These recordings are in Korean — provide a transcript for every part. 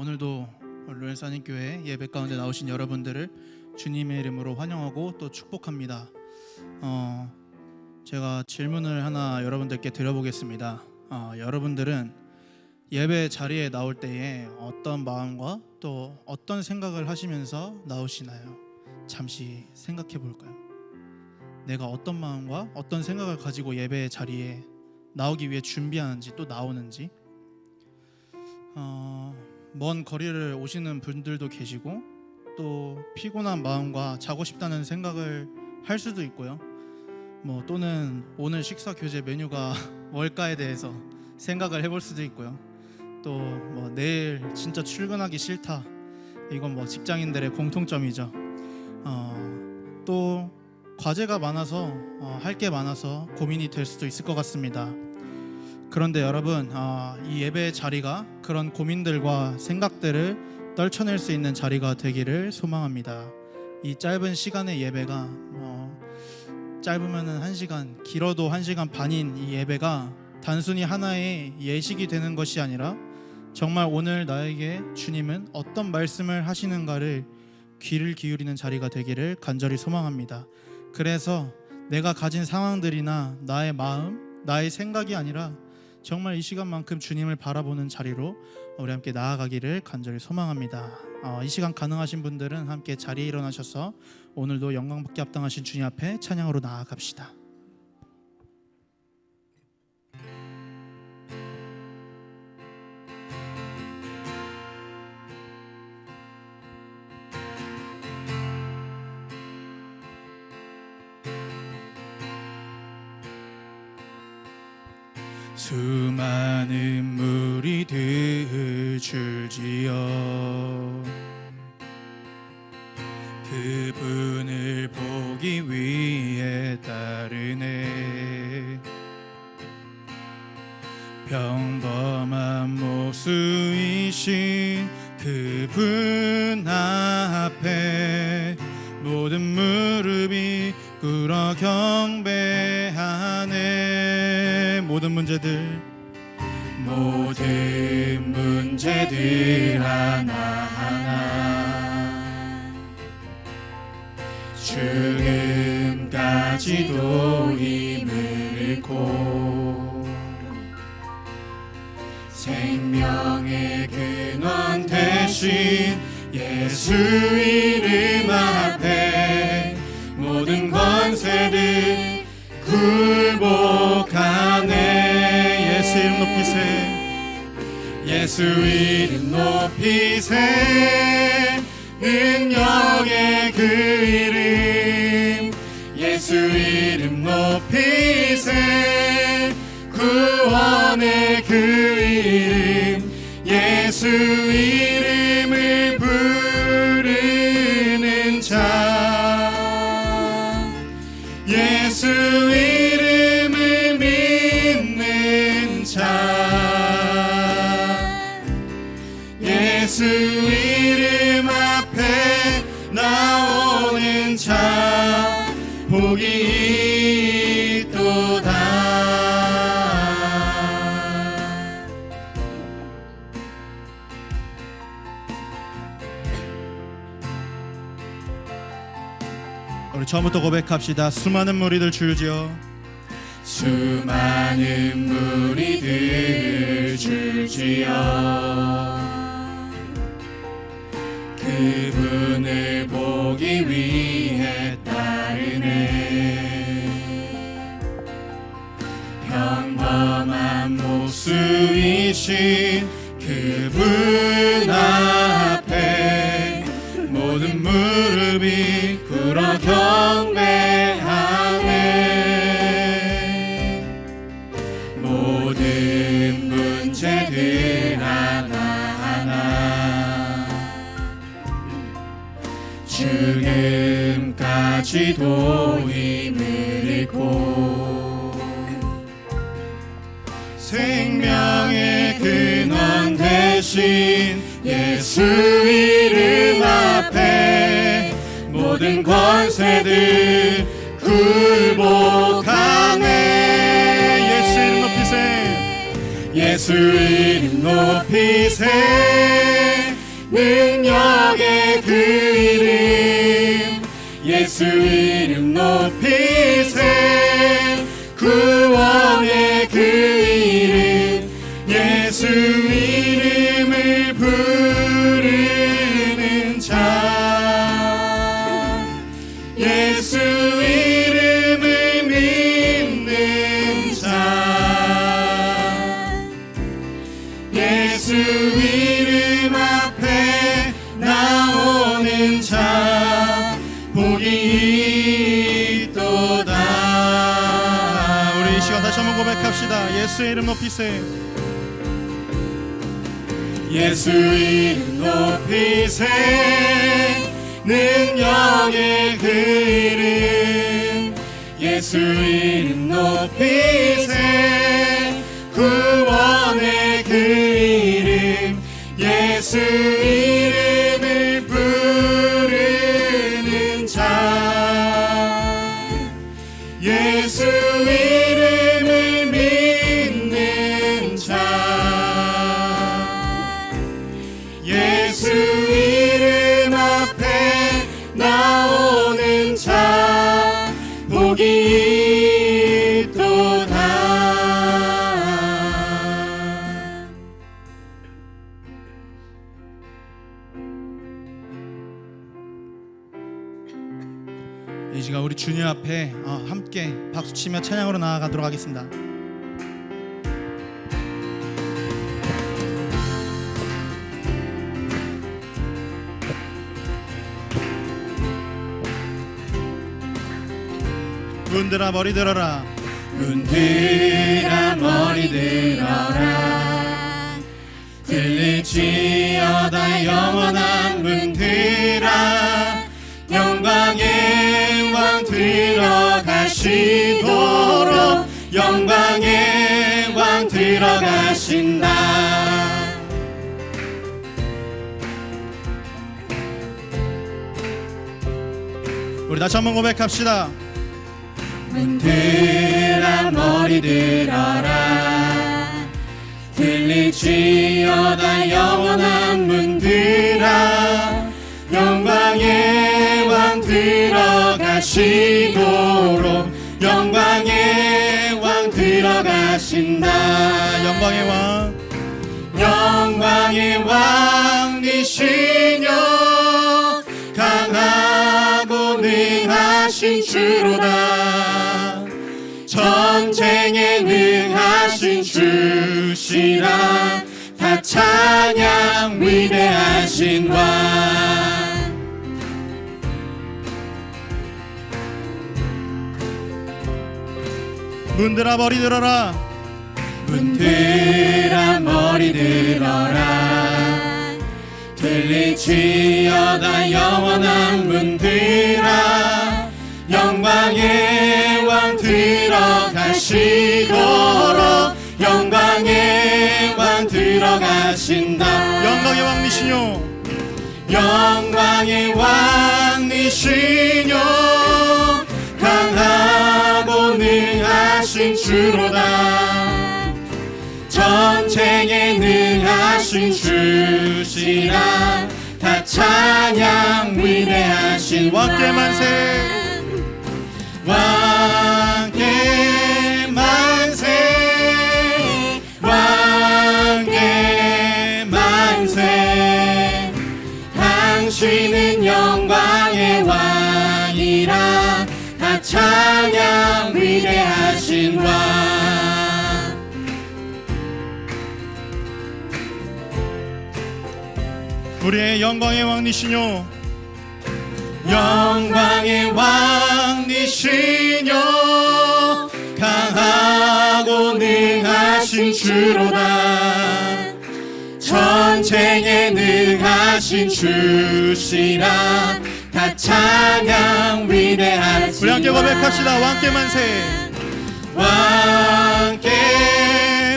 오늘도 로엘산인교회 예배 가운데 나오신 여러분들을 주님의 이름으로 환영하고 또 축복합니다. 제가 질문을 하나 여러분들께 드려보겠습니다. 여러분들은 예배 자리에 나올 때에 어떤 마음과 또 어떤 생각을 하시면서 나오시나요? 잠시 생각해 볼까요? 내가 어떤 마음과 어떤 생각을 가지고 예배 자리에 나오기 위해 준비하는지 또 나오는지. 먼 거리를 오시는 분들도 계시고 또 피곤한 마음과 자고 싶다는 생각을 할 수도 있고요. 또는 오늘 식사 교재 메뉴가 뭘까에 대해서 생각을 해볼 수도 있고요. 또 내일 진짜 출근하기 싫다. 이건 직장인들의 공통점이죠. 또 과제가 많아서 할 게 많아서 고민이 될 수도 있을 것 같습니다. 그런데 여러분, 이 예배 자리가 그런 고민들과 생각들을 떨쳐낼 수 있는 자리가 되기를 소망합니다. 이 짧은 시간의 예배가 짧으면 1시간, 길어도 1시간 반인 이 예배가 단순히 하나의 예식이 되는 것이 아니라 정말 오늘 나에게 주님은 어떤 말씀을 하시는가를 귀를 기울이는 자리가 되기를 간절히 소망합니다. 그래서 내가 가진 상황들이나 나의 마음, 나의 생각이 아니라 정말 이 시간만큼 주님을 바라보는 자리로 우리 함께 나아가기를 간절히 소망합니다. 이 시간 가능하신 분들은 함께 자리에 일어나셔서 오늘도 영광받게 합당하신 주님 앞에 찬양으로 나아갑시다. 수많은 무리들 줄지어 그분을 보기 위해 따르네. 평범한 모습이신 그분 앞에 모든 무릎이 꿇어 경배하네. 모든 문제들 하나하나 죽음까지도 힘을 잃고 생명의 근원 대신 예수 이름 앞에 모든 권세들 굴복하네. 예수 이름 높이세. 예수 이름 높이세. 능력의 그 이름 예수 이름 높이세. 구원의 그 이름 예수 이름을 부르는 자 예수 이름을 믿는 자 예수 이름 앞에 나오는 자 복이 있도다. 우리 처음부터 고백합시다. 수많은 무리들 줄지어 수많은 무리들 줄지어 그분을 보기 위해 따르네. 평범한 모습이신 그분 앞에 모든 무릎이 꿇어 경배하네. 모든 문제들 하나하나 죽음까지도 힘을 잃고 생명의 근원 대신 예수 이름 앞에 모든 권세들 굴복하네. 예수 이름 높이세. 예수 이름 높이세. 능력의 그 이름 예수 이름 높이세 구원의 그 이름 예수 이름을 부르는 자 예수 이름을 믿는 자 예수 이름 앞에 나오는 자 복이 있도다. 우리 이 시간 다시 한번 고백합시다. 예수의 이름 높이세 예수 이름 높이세 능력의 그 이름 예수 이름 높이세 구원의 그 이름 예수 이름을 부르는 자 예수 이름을 믿는 자 예수 이름 앞에 나오는 자 복이 있도다. 이 시간 우리 주님 앞에 함께 박수치며 찬양으로 나아가도록 하겠습니다. 문들아 머리 들어라 문들아 머리 들어라 들릴지어다 영원한 문들아 영광의 왕 들어가시도록 영광의 왕 들어가신다. 우리 다시 한번 고백합시다. 문들아 머리 들어라 들릴지어다 영원한 문들아 영광의 왕 들어가시도록 영광의 왕 들어가신다. 영광의 왕이시여 강하고 능하신 주로다 전쟁에 능하신 주시라 다 찬양 위대하신 왕 문들아 머리 들어라 문들아 머리 들어라 들릴지어다 영원한 문들아 영광의 왕 들어가시도록 영광의 왕 들어가신다. 영광의 왕이시뇨 영광의 왕이시뇨 강하고 능하신 주로다 전쟁에 능하신 주시라 다 찬양 위대하신 왕께 만세 왕께 만세 왕께 만세 당신은 영광의 왕이라 다 찬양 위대하신 왕 우리의 영광의 왕이시뇨 영광의 왕이시뇨 강하고 능하신 주로다 전쟁에 능하신 주시라 다 찬양 위대하신 우리 함께 고백합시다. 왕께 만세 왕께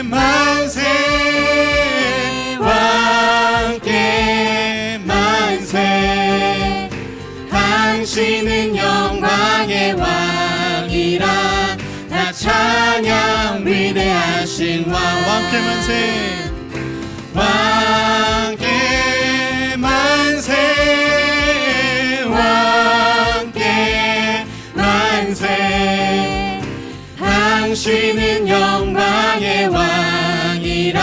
만세 왕께 만세 당신은 영광의 왕이라 다 찬양 위대하신 왕 왕께 만세 왕께 만세 당신은 영광의 왕이라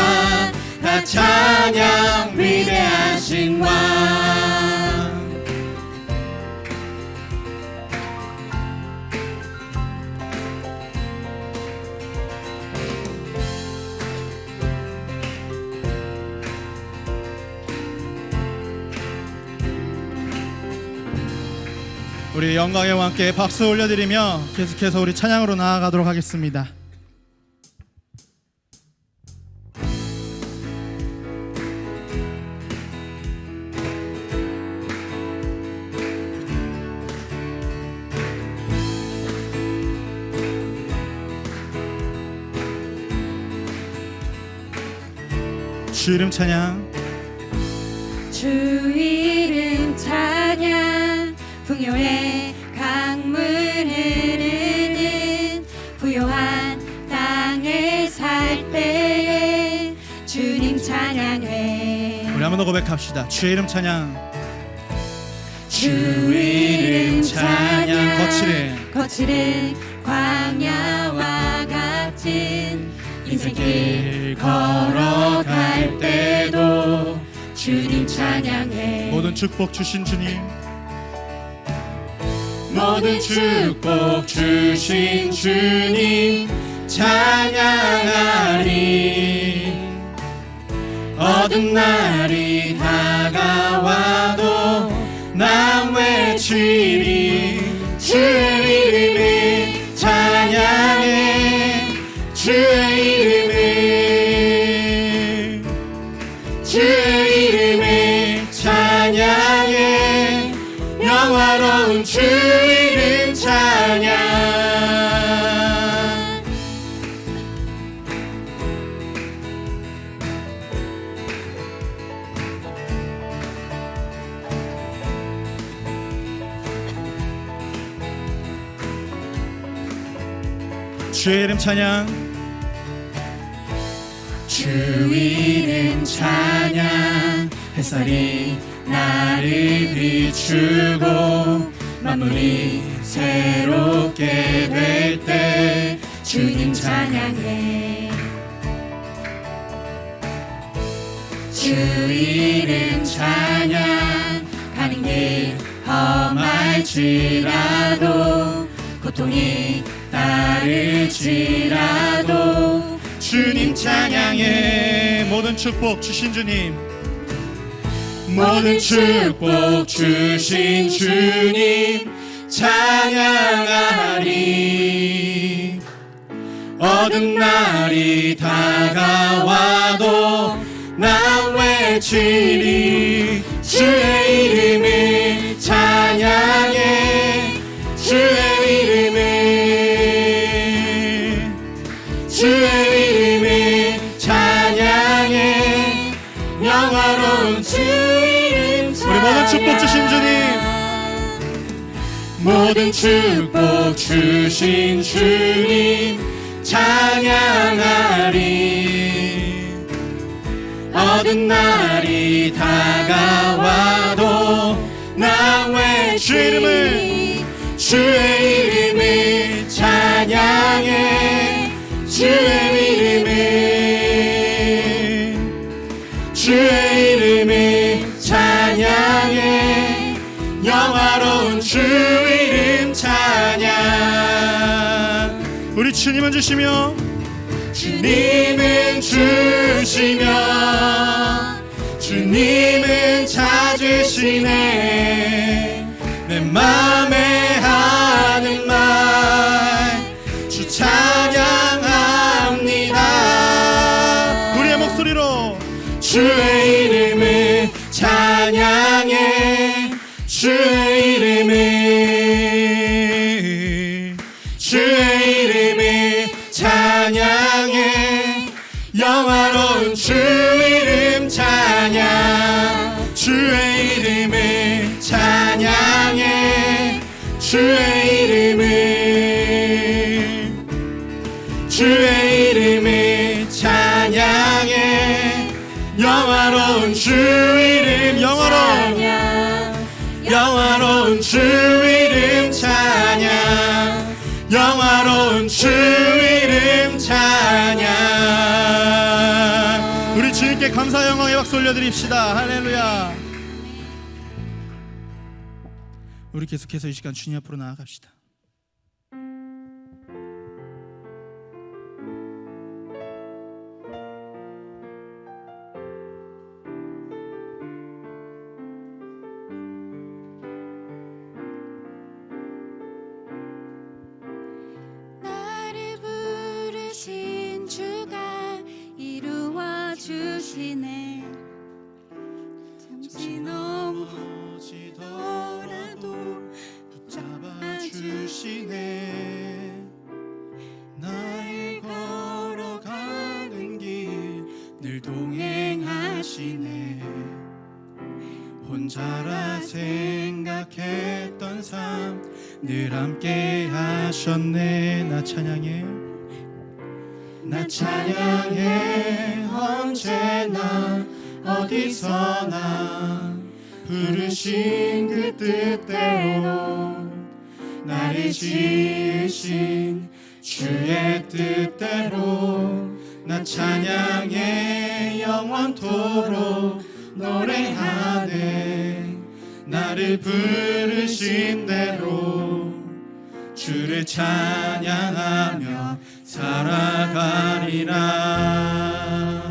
나 찬양 위대하신 왕. 우리 영광의 왕께 박수 올려드리며 계속해서 우리 찬양으로 나아가도록 하겠습니다. 주 이름 찬양. 주 이름 찬양 풍요의 강물 흐르는 부요한 땅에 살 때에 주님 찬양해. 우리 한 번 더 고백합시다. 주 이름 찬양. 주 이름 찬양. 거칠은 광야와 같은 인생길 걸어갈 때도 주님 찬양해. 모든 축복 주신 주님, 모든 축복 주신 주님 찬양하리. 어두운 날이 다가와도 난 외치리. 주의 이름을 찬양해. 주의 이름을, 주의 이름을 찬양해. 영화로운 주 이름 찬양. 주의 이름 찬양. 주 이름 찬양. 햇살이 나를 비추고 만물이 새롭게 될 때 주님 찬양해. 주 이름 찬양. 가는 길 험할지라도 고통이 따를지라도 주님 찬양해. 모든 축복 주신 주님, 모든 축복 주신 주님 찬양하리. 어두운 날이 다가와도 난 외치리. 주의 이름을 찬양해. 주의 이름을, 주의 이름을 찬양해. 영화로운 주 이름 찬양. 우리 모든 축복 주신 주님, 모든 축복 주신 주님 찬양하리. 어두운 날이 다가와도 난 외치리. 주의 이름을 찬양해. 주의 이름을, 주의 이름을 찬양해. 영화로운 주 이름 찬양. 우리 주님은 주시며 주님은 주시며 주님은 찾으시네. 내 맘에 하는 말 주 찬양합니다. 우리의 목소리로 주의 이름을 찬양해. 주의 이름을, 주의 이름을 찬양해. 영화로운 주 이름 찬양. 주의 이름을 찬양해. 주의 이름을, 주의 이름을 찬양해. 영화로운 주 이름 영화로운 주 이름 찬양. 영화로운 주 이름 감사 영광의 박수 올려드립시다. 할렐루야. 우리 계속해서 이 시간 주님 앞으로 나아갑시다. 나를 부르신 주가 이루어 주시네. 잠시 넘어지더라도 붙잡아 주시네. 나의 걸어가는 길 늘 동행하시네. 혼자라 생각했던 삶 늘 함께 하셨네. 나 찬양해, 나 찬양해. 언제나 어디서나 부르신 그 뜻대로 나를 지으신 주의 뜻대로 나 찬양해. 영원토록 노래하네. 나를 부르신 대로 주를 찬양하며 살아가리라.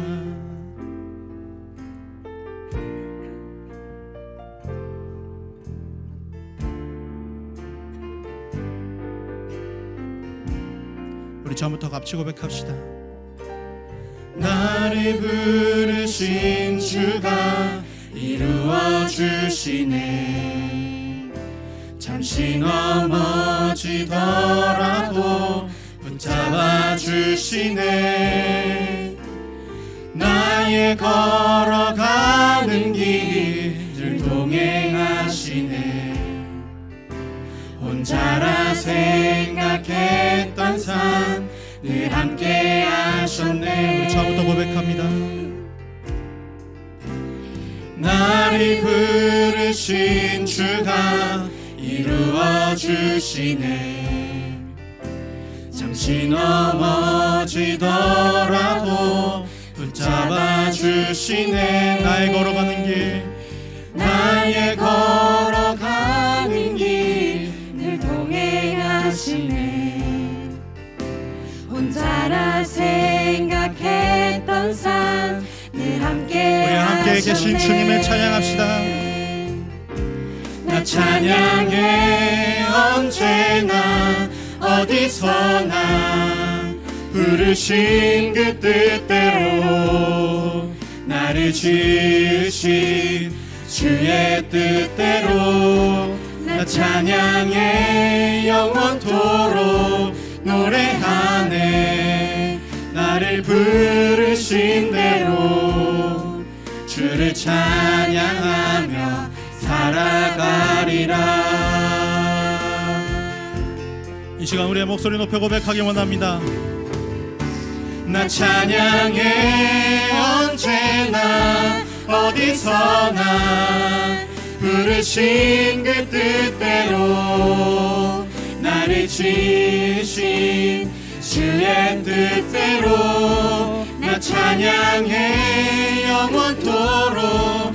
우리 처음부터 같이 고백합시다. 나를 부르신 주가 이루어 주시네. 잠시 넘어지더라도 붙잡아 주시네. 나의 걸어가는 길을 동행하시네. 혼자라 생각했던 삶 늘 함께 하셨네. 우리 처음부터 고백합니다. 나를 부르신 주가 이루어 주시네. 잠시 넘어지더라도 붙잡아 주시네. 나의 걸어가는 길, 나의 걸어가는 길 늘 동행하시네. 혼자라 생각했던 삶 늘 함께 우리 함께 계신 주님을 찬양합시다. 나 찬양해. 언제나 어디서나 부르신 그 뜻대로 나를 지으신 주의 뜻대로 나 찬양해. 영원토록 노래하네. 나를 부르신 대로 주를 찬양하며 살아가리라. 이 시간 우리의 목소리 높여 고백하기 원합니다. 나 찬양해. 언제나 어디서나 부르신 그 뜻대로 나를 지으신 주의 뜻대로 나 찬양해. 영원토록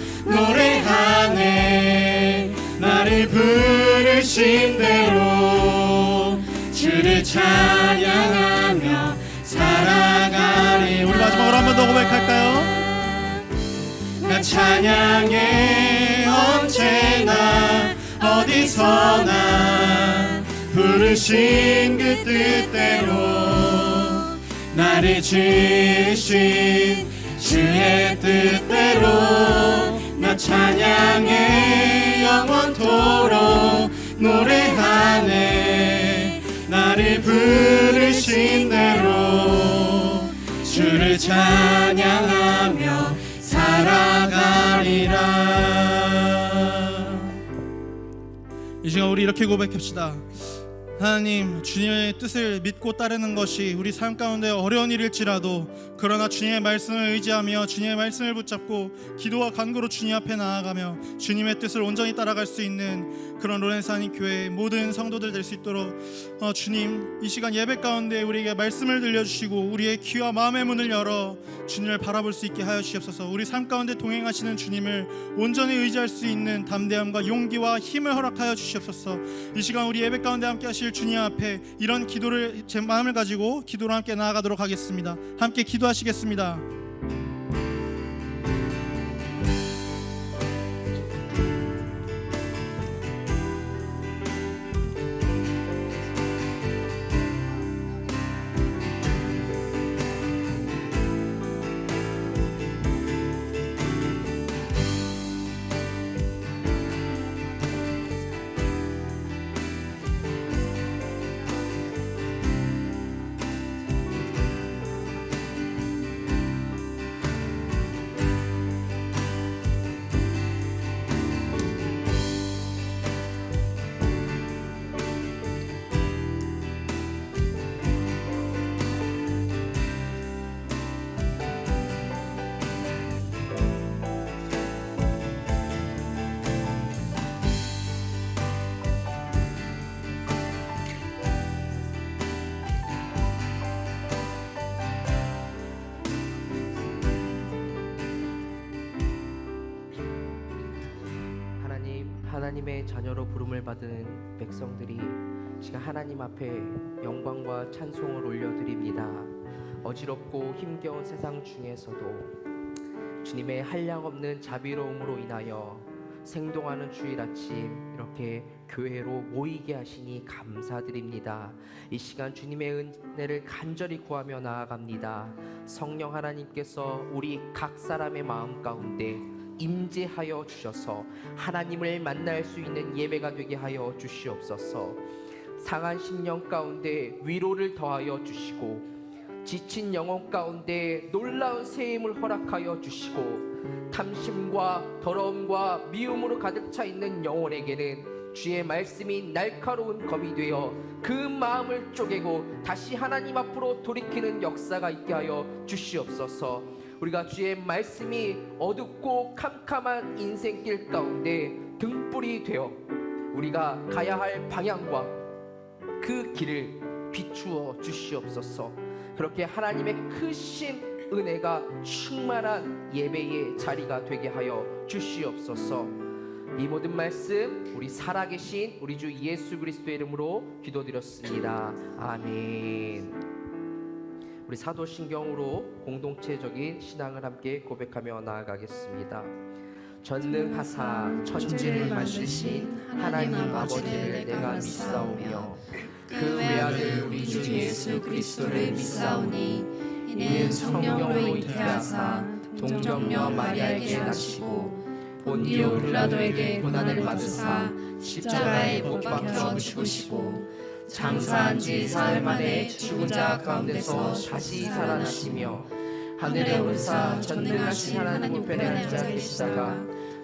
노래하네. 나를 부르신 대로 주를 찬양하며 살아가리. 우리 마지막으로 한 번 더 고백할까요? 나 찬양해. 언제나 어디서나 부르신 그 뜻대로 나를 지으신 주의 뜻대로 나 찬양해. 영원토록 노래하네. 나를 부르신 대로 주를 찬양하며 살아가리라. 이 시간 우리 이렇게 고백합시다. 하나님, 주님의 뜻을 믿고 따르는 것이 우리 삶 가운데 어려운 일일지라도, 그러나 주님의 말씀을 의지하며 주님의 말씀을 붙잡고 기도와 간구로 주님 앞에 나아가며 주님의 뜻을 온전히 따라갈 수 있는 그런 로렌스 한인 교회의 모든 성도들 될 수 있도록 주님, 이 시간 예배 가운데 우리에게 말씀을 들려주시고 우리의 귀와 마음의 문을 열어 주님을 바라볼 수 있게 하여 주시옵소서. 우리 삶 가운데 동행하시는 주님을 온전히 의지할 수 있는 담대함과 용기와 힘을 허락하여 주시옵소서. 이 시간 우리 예배 가운데 함께 하실 주님 앞에 이런 기도를, 제 마음을 가지고 기도로 함께 나아가도록 하겠습니다. 함께 기도하시겠습니다. 하나님의 자녀로 부름을 받은 백성들이 지금 하나님 앞에 영광과 찬송을 올려드립니다. 어지럽고 힘겨운 세상 중에서도 주님의 한량없는 자비로움으로 인하여 생동하는 주일 아침 이렇게 교회로 모이게 하시니 감사드립니다. 이 시간 주님의 은혜를 간절히 구하며 나아갑니다. 성령 하나님께서 우리 각 사람의 마음 가운데 임재하여 주셔서 하나님을 만날 수 있는 예배가 되게 하여 주시옵소서. 상한 심령 가운데 위로를 더하여 주시고 지친 영혼 가운데 놀라운 새 힘을 허락하여 주시고 탐심과 더러움과 미움으로 가득 차 있는 영혼에게는 주의 말씀이 날카로운 검이 되어 그 마음을 쪼개고 다시 하나님 앞으로 돌이키는 역사가 있게 하여 주시옵소서. 우리가 주의 말씀이 어둡고 캄캄한 인생길 가운데 등불이 되어 우리가 가야 할 방향과 그 길을 비추어 주시옵소서. 그렇게 하나님의 크신 은혜가 충만한 예배의 자리가 되게 하여 주시옵소서. 이 모든 말씀 우리 살아계신 우리 주 예수 그리스도의 이름으로 기도드렸습니다. 아멘. 우리 사도신경으로 공동체적인 신앙을 함께 고백하며 나아가겠습니다. 전능하사 천지를 만드신 하나님 아버지를 내가 믿사오며 그 외아들 우리 주 예수 그리스도를 믿사오니 이는 성령으로 잉태하사 동정녀 마리아에게 나시고 본디오 빌라도에게 고난을 받으사 십자가에 못 박혀 죽으시고 장사한 지 사흘 만에 죽은 자 가운데서 다시 살아나시며 하늘에 오르사 전능하신 하나님 우편에 앉아 계시다가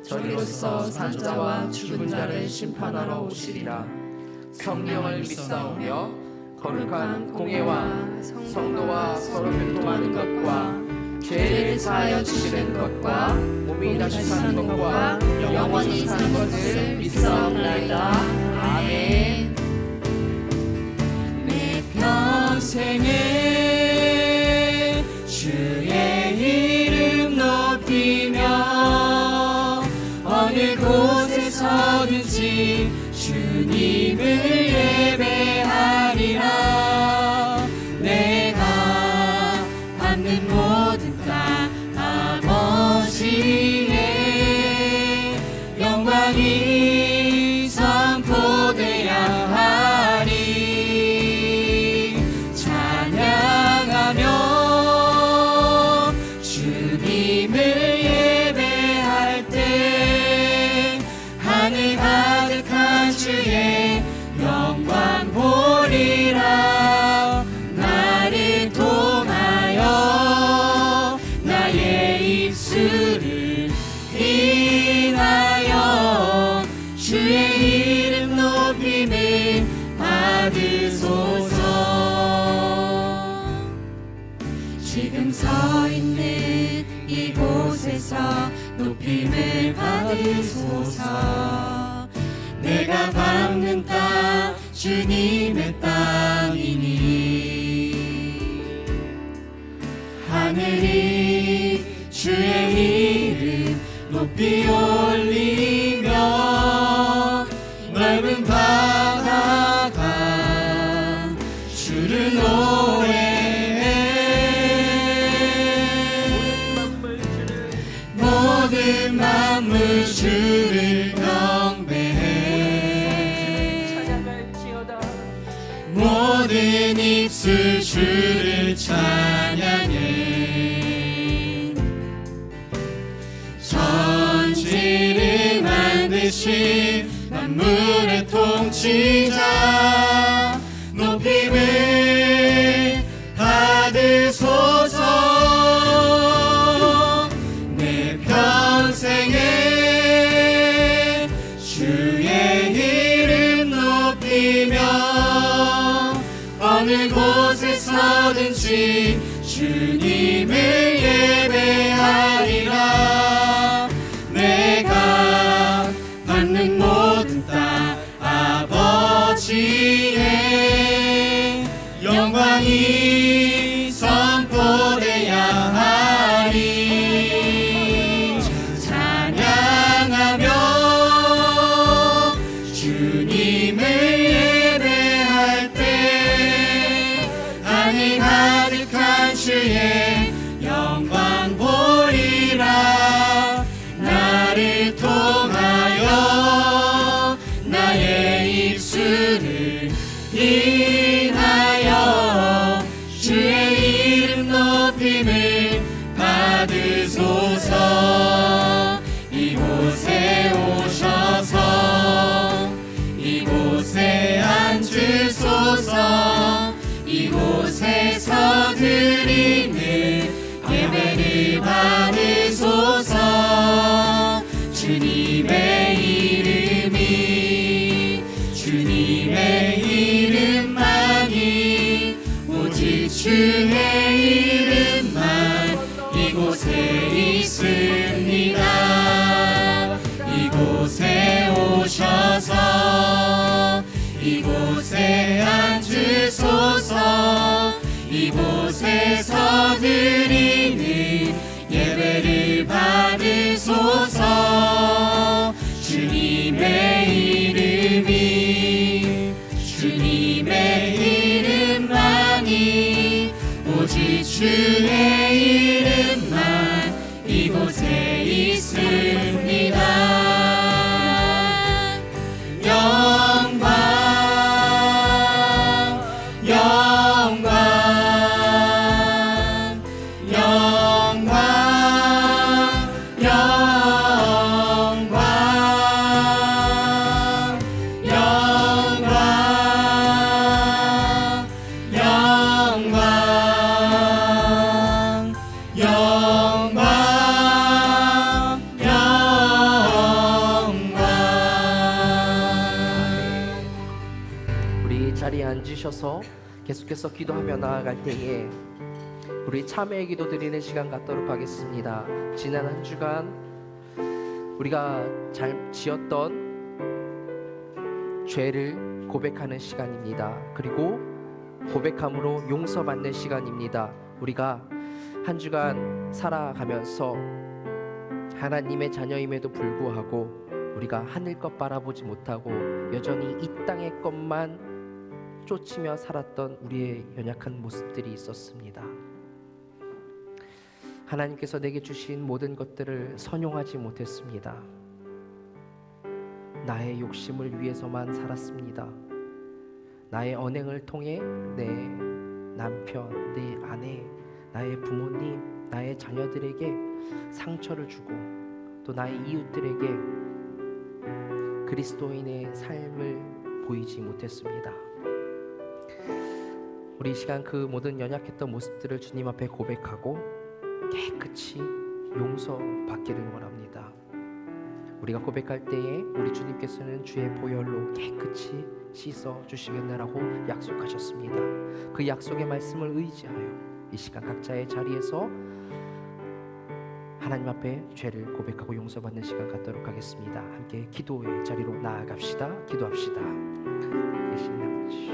저리로서 산 자와 죽은 자를 심판하러 오시리라. 성령을 믿사오며 거룩한 공예와 성도와 서로 교통하는 것과 죄를 사하여 주시는 것과 몸이 다시 사는 것과 영원히 사는 것을 믿사옵나이다. 아멘. 평생에 주의 이름 높이며 어느 곳에서든지 주님을 예배하리라. 내가 받는 모든 땅 아버지의 영광이 선포되야 하리. 주님을 예배할 때 하늘 가득한 주의 영광 예배 받으소서. 내가 밟는 땅 주님의 땅이니 하늘이 주의 이름 높이 올리며 넓은 바다가 주를 노래해 모든 만물 주를 경배해 찬양할지어다. 모든 입술 주를 찬양해 천지를 만드신 만물의 통치자 높임을 받으소서. 내 평생에 주의 이름 높이며 어느 곳에서든지 주님을 예배하리라. 내가 받는 모든 땅 아버지의 영광이 선포되야 하리. 찬양하며 주님을 예배할 때 하늘 가득한 주의 영광 보리라. 나를 통하여 나의 입술을 인하여 주의 이름 높임을 받으소서. 이곳에 오셔서 이곳에 앉으소서. 이곳에서 드리는 예배를 받으소서. 주님의 이름만이 오직 주의 이름만 이곳에 있습니다. 이곳에 오셔서 이곳에 앉으소서. 이곳에서 드리는 예배를 받으소서. 주님의 이름만이 오직 주의 이름만 이곳에 있습니다. 영광 영광 영광 영광 영광 영광 영광 영광. 우리 자리에 앉으셔서 계속해서 기도하며 나아갈 때에 우리 참회의 기도 드리는 시간 갖도록 하겠습니다. 지난 한 주간 우리가 잘 지었던 죄를 고백하는 시간입니다. 그리고 고백함으로 용서받는 시간입니다. 우리가 한 주간 살아가면서 하나님의 자녀임에도 불구하고 우리가 하늘 것 바라보지 못하고 여전히 이 땅의 것만 쫓으며 살았던 우리의 연약한 모습들이 있었습니다. 하나님께서 내게 주신 모든 것들을 선용하지 못했습니다. 나의 욕심을 위해서만 살았습니다. 나의 언행을 통해 내 남편, 내 아내, 나의 부모님, 나의 자녀들에게 상처를 주고 또 나의 이웃들에게 그리스도인의 삶을 보이지 못했습니다. 우리 이 시간 그 모든 연약했던 모습들을 주님 앞에 고백하고 깨끗이 용서받기를 원합니다. 우리가 고백할 때에 우리 주님께서는 주의 보혈로 깨끗이 씻어 주시겠느라고 약속하셨습니다. 그 약속의 말씀을 의지하여 이 시간 각자의 자리에서 하나님 앞에 죄를 고백하고 용서받는 시간 갖도록 하겠습니다. 함께 기도의 자리로 나아갑시다. 기도합시다. 계신 아버지,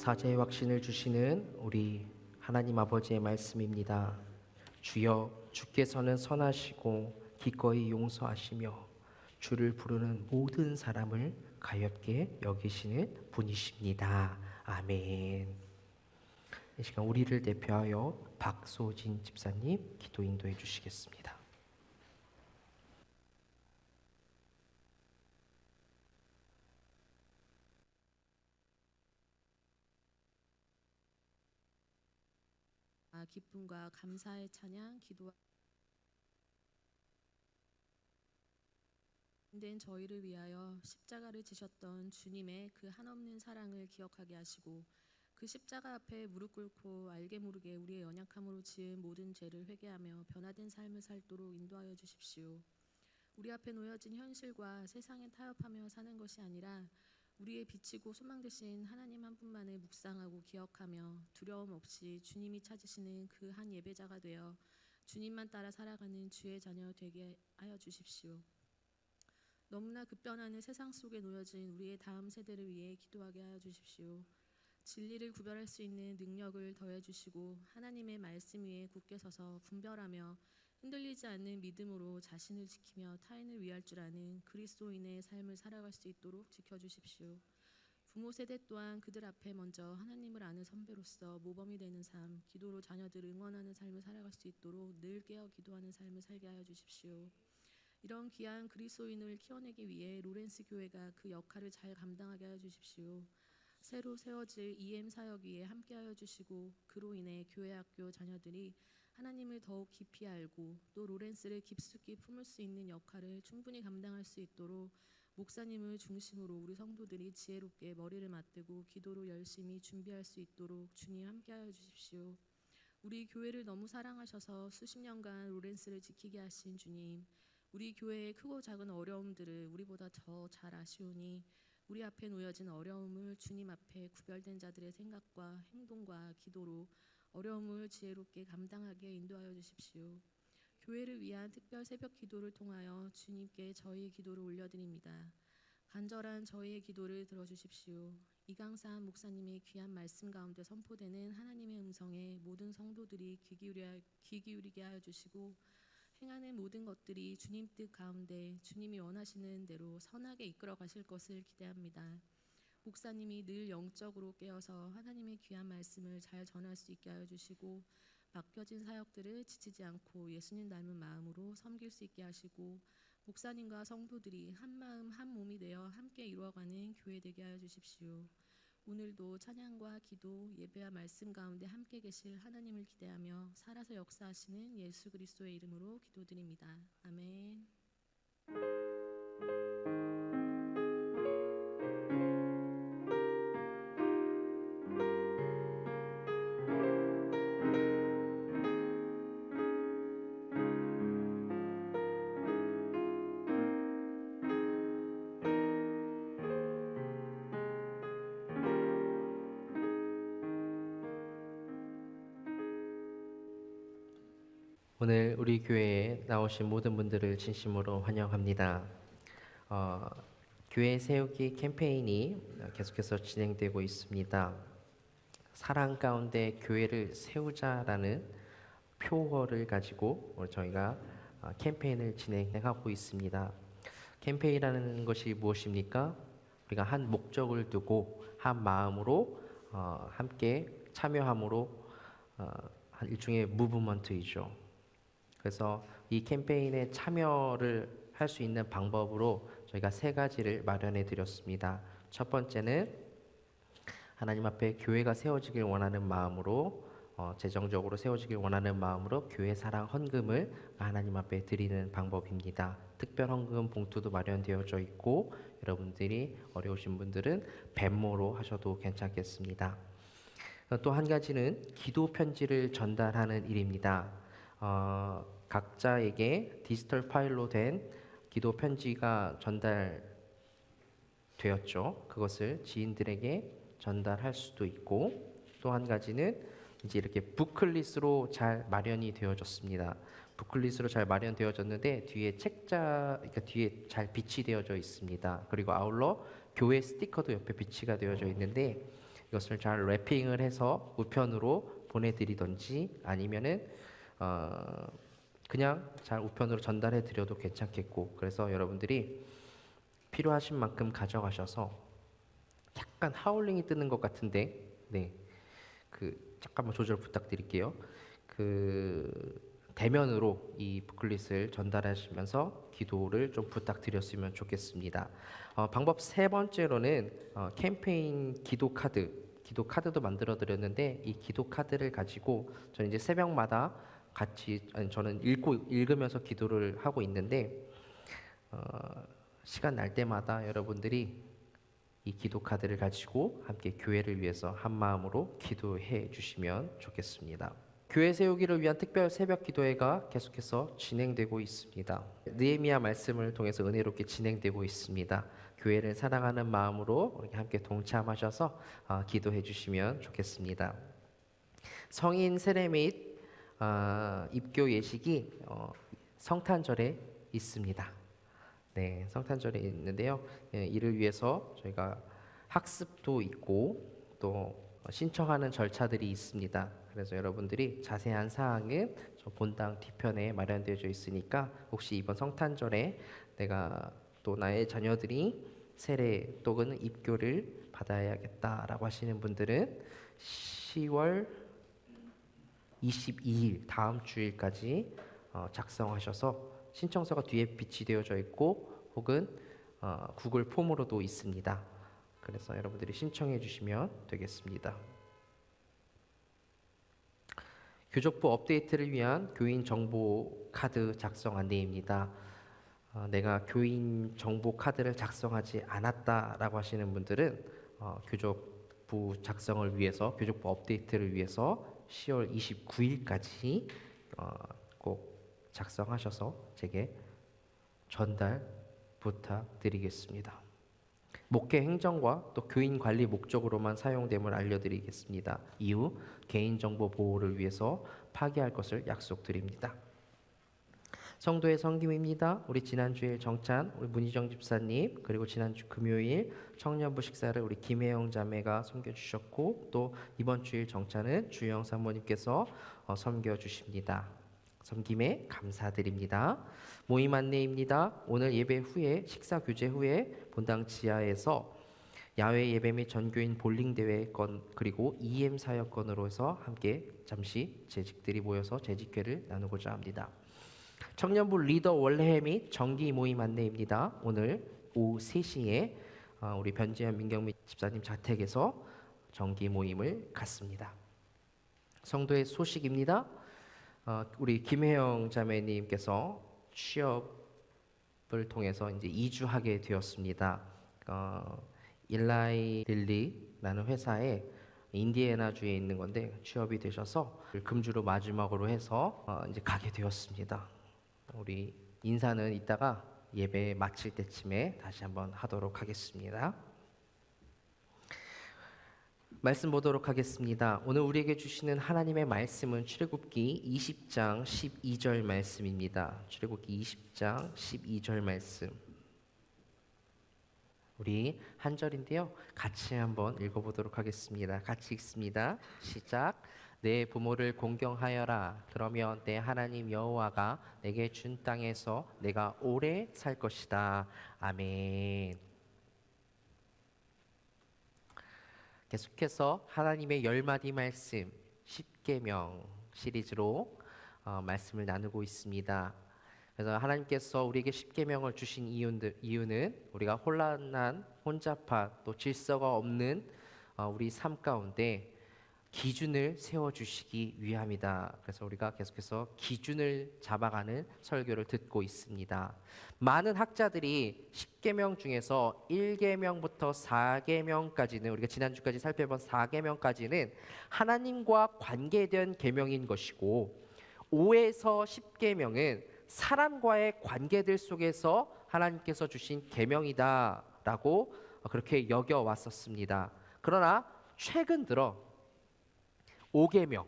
사죄의 확신을 주시는 우리 하나님 아버지의 말씀입니다. 주여, 주께서는 선하시고 기꺼이 용서하시며 주를 부르는 모든 사람을 가엾게 여기시는 분이십니다. 아멘. 이 시간 우리를 대표하여 박소진 집사님 기도 인도해 주시겠습니다. 기쁨과 감사의 찬양 기도와 된 저희를 위하여 십자가를 지셨던 주님의 그 한없는 사랑을 기억하게 하시고 그 십자가 앞에 무릎 꿇고 알게 모르게 우리의 연약함으로 지은 모든 죄를 회개하며 변화된 삶을 살도록 인도하여 주십시오. 우리 앞에 놓여진 현실과 세상에 타협하며 사는 것이 아니라 우리의 빛이고 소망 되신 하나님 한 분만을 묵상하고 기억하며 두려움 없이 주님이 찾으시는 그 한 예배자가 되어 주님만 따라 살아가는 주의 자녀 되게 하여 주십시오. 너무나 급변하는 세상 속에 놓여진 우리의 다음 세대를 위해 기도하게 하여 주십시오. 진리를 구별할 수 있는 능력을 더해 주시고 하나님의 말씀 위에 굳게 서서 분별하며 흔들리지 않는 믿음으로 자신을 지키며 타인을 위할 줄 아는 그리스도인의 삶을 살아갈 수 있도록 지켜주십시오. 부모 세대 또한 그들 앞에 먼저 하나님을 아는 선배로서 모범이 되는 삶, 기도로 자녀들을 응원하는 삶을 살아갈 수 있도록 늘 깨어 기도하는 삶을 살게 하여 주십시오. 이런 귀한 그리스도인을 키워내기 위해 로렌스 교회가 그 역할을 잘 감당하게 하여 주십시오. 새로 세워질 EM 사역 위에 함께하여 주시고 그로 인해 교회 학교 자녀들이 하나님을 더욱 깊이 알고 또 로렌스를 깊숙이 품을 수 있는 역할을 충분히 감당할 수 있도록 목사님을 중심으로 우리 성도들이 지혜롭게 머리를 맞대고 기도로 열심히 준비할 수 있도록 주님 함께하여 주십시오. 우리 교회를 너무 사랑하셔서 수십 년간 로렌스를 지키게 하신 주님, 우리 교회의 크고 작은 어려움들을 우리보다 더 잘 아시오니 우리 앞에 놓여진 어려움을 주님 앞에 구별된 자들의 생각과 행동과 기도로 어려움을 지혜롭게 감당하게 인도하여 주십시오. 교회를 위한 특별 새벽 기도를 통하여 주님께 저희의 기도를 올려드립니다. 간절한 저희의 기도를 들어주십시오. 이강산 목사님의 귀한 말씀 가운데 선포되는 하나님의 음성에 모든 성도들이 귀 기울이게 하여 주시고 행하는 모든 것들이 주님 뜻 가운데 주님이 원하시는 대로 선하게 이끌어 가실 것을 기대합니다. 목사님이 늘 영적으로 깨어서 하나님의 귀한 말씀을 잘 전할 수 있게 하여 주시고 맡겨진 사역들을 지치지 않고 예수님 닮은 마음으로 섬길 수 있게 하시고 목사님과 성도들이 한 마음 한 몸이 되어 함께 이루어가는 교회 되게 하여 주십시오. 오늘도 찬양과 기도, 예배와 말씀 가운데 함께 계실 하나님을 기대하며 살아서 역사하시는 예수 그리스도의 이름으로 기도드립니다. 아멘. 오늘 우리 교회에 나오신 모든 분들을 진심으로 환영합니다. 교회 세우기 캠페인이 계속해서 진행되고 있습니다. 사랑 가운데 교회를 세우자라는 표어를 가지고 저희가 캠페인을 진행하고 있습니다. 캠페인이라는 것이 무엇입니까? 우리가 한 목적을 두고 한 마음으로 함께 참여함으로 한 일종의 무브먼트이죠. 그래서 이 캠페인에 참여를 할 수 있는 방법으로 저희가 세 가지를 마련해 드렸습니다. 첫 번째는 하나님 앞에 교회가 세워지길 원하는 마음으로 재정적으로 세워지길 원하는 마음으로 교회 사랑 헌금을 하나님 앞에 드리는 방법입니다. 특별 헌금 봉투도 마련되어져 있고 여러분들이 어려우신 분들은 벤모로 하셔도 괜찮겠습니다. 또 한 가지는 기도 편지를 전달하는 일입니다. 각자에게 디지털 파일로 된 기도 편지가 전달되었죠. 그것을 지인들에게 전달할 수도 있고 또 한 가지는 이제 이렇게 부클릿으로 잘 마련이 되어졌습니다. 부클릿으로 잘 마련되어졌는데 뒤에 책자, 그러니까 뒤에 잘 비치 되어져 있습니다. 그리고 아울러 교회 스티커도 옆에 비치가 되어져 있는데 이것을 잘 랩핑을 해서 우편으로 보내드리던지 아니면은 그냥 잘 우편으로 전달해 드려도 괜찮겠고 그래서 여러분들이 필요하신 만큼 가져가셔서 약간 하울링이 뜨는 것 같은데 네, 잠깐만 조절 부탁드릴게요. 대면으로 이 부클릿을 전달하시면서 기도를 좀 부탁드렸으면 좋겠습니다. 방법 세 번째로는 캠페인 기도 카드도 만들어 드렸는데 이 기도 카드를 가지고 저는 이제 새벽마다 저는 읽으면서 기도를 하고 있는데 시간 날 때마다 여러분들이 이 기도 카드를 가지고 함께 교회를 위해서 한 마음으로 기도해 주시면 좋겠습니다. 교회 세우기를 위한 특별 새벽 기도회가 계속해서 진행되고 있습니다. 느헤미야 말씀을 통해서 은혜롭게 진행되고 있습니다. 교회를 사랑하는 마음으로 우리 함께 동참하셔서 기도해 주시면 좋겠습니다. 성인 세례 및 입교 예식이 성탄절에 있습니다. 네, 성탄절에 있는데요. 이를 위해서 저희가 학습도 있고 또 신청하는 절차들이 있습니다. 그래서 여러분들이 자세한 사항은 저 본당 뒤편에 마련되어져 있으니까 혹시 이번 성탄절에 내가 또 나의 자녀들이 세례 또는 입교를 받아야겠다라고 하시는 분들은 10월 22일 다음 주일까지 작성하셔서 신청서가 뒤에 비치되어져 있고 혹은 구글 폼으로도 있습니다. 그래서 여러분들이 신청해 주시면 되겠습니다. 교족부 업데이트를 위한 교인 정보 카드 작성 안내입니다. 내가 교인 정보 카드를 작성하지 않았다라고 하시는 분들은 교족부 작성을 위해서 교족부 업데이트를 위해서 10월 29일까지 꼭 작성하셔서 제게 전달 부탁드리겠습니다. 목회 행정과 또 교인 관리 목적으로만 사용됨을 알려드리겠습니다. 이후 개인정보 보호를 위해서 파기할 것을 약속드립니다. 성도의 섬김입니다. 우리 지난주일 정찬 우리 문희정 집사님 그리고 지난주 금요일 청년부 식사를 우리 김혜영 자매가 섬겨주셨고 또 이번 주일 정찬은 주영 사모님께서 섬겨주십니다. 섬김에 감사드립니다. 모임 안내입니다. 오늘 예배 후에 식사 교제 후에 본당 지하에서 야외 예배 및 전교인 볼링 대회권 그리고 EM 사역권으로 해서 함께 잠시 재직들이 모여서 재직회를 나누고자 합니다. 청년부 리더 원례회 및 정기 모임 안내입니다. 오늘 오후 3시에 우리 변지현 민경미 집사님 자택에서 정기 모임을 갖습니다. 성도의 소식입니다. 우리 김혜영 자매님께서 취업을 통해서 이제 이주하게 되었습니다. 일라이 릴리라는 회사에 인디애나주에 있는 건데 취업이 되셔서 금주로 마지막으로 해서 이제 가게 되었습니다. 우리 인사는 이따가 예배 마칠 때쯤에 다시 한번 하도록 하겠습니다. 말씀 보도록 하겠습니다. 오늘 우리에게 주시는 하나님의 말씀은 출애굽기 20장 12절 말씀입니다. 출애굽기 20장 12절 말씀. 우리 한 절인데요. 같이 한번 읽어보도록 하겠습니다. 같이 읽습니다. 시작. 내 부모를 공경하여라. 그러면 내 하나님 여호와가 내게 준 땅에서 내가 오래 살 것이다. 아멘. 계속해서 하나님의 10마디 말씀 10계명 시리즈로 말씀을 나누고 있습니다. 그래서 하나님께서 우리에게 10계명을 주신 이유는 우리가 혼란한, 혼잡한, 또 질서가 없는 우리 삶 가운데 기준을 세워주시기 위함이다. 그래서 우리가 계속해서 기준을 잡아가는 설교를 듣고 있습니다. 많은 학자들이 10계명 중에서 1계명부터 4계명까지는, 우리가 지난주까지 살펴본 4계명까지는 하나님과 관계된 계명인 것이고, 5에서 10계명은 사람과의 관계들 속에서 하나님께서 주신 계명이다라고 그렇게 여겨왔었습니다. 그러나 최근 들어 5계명,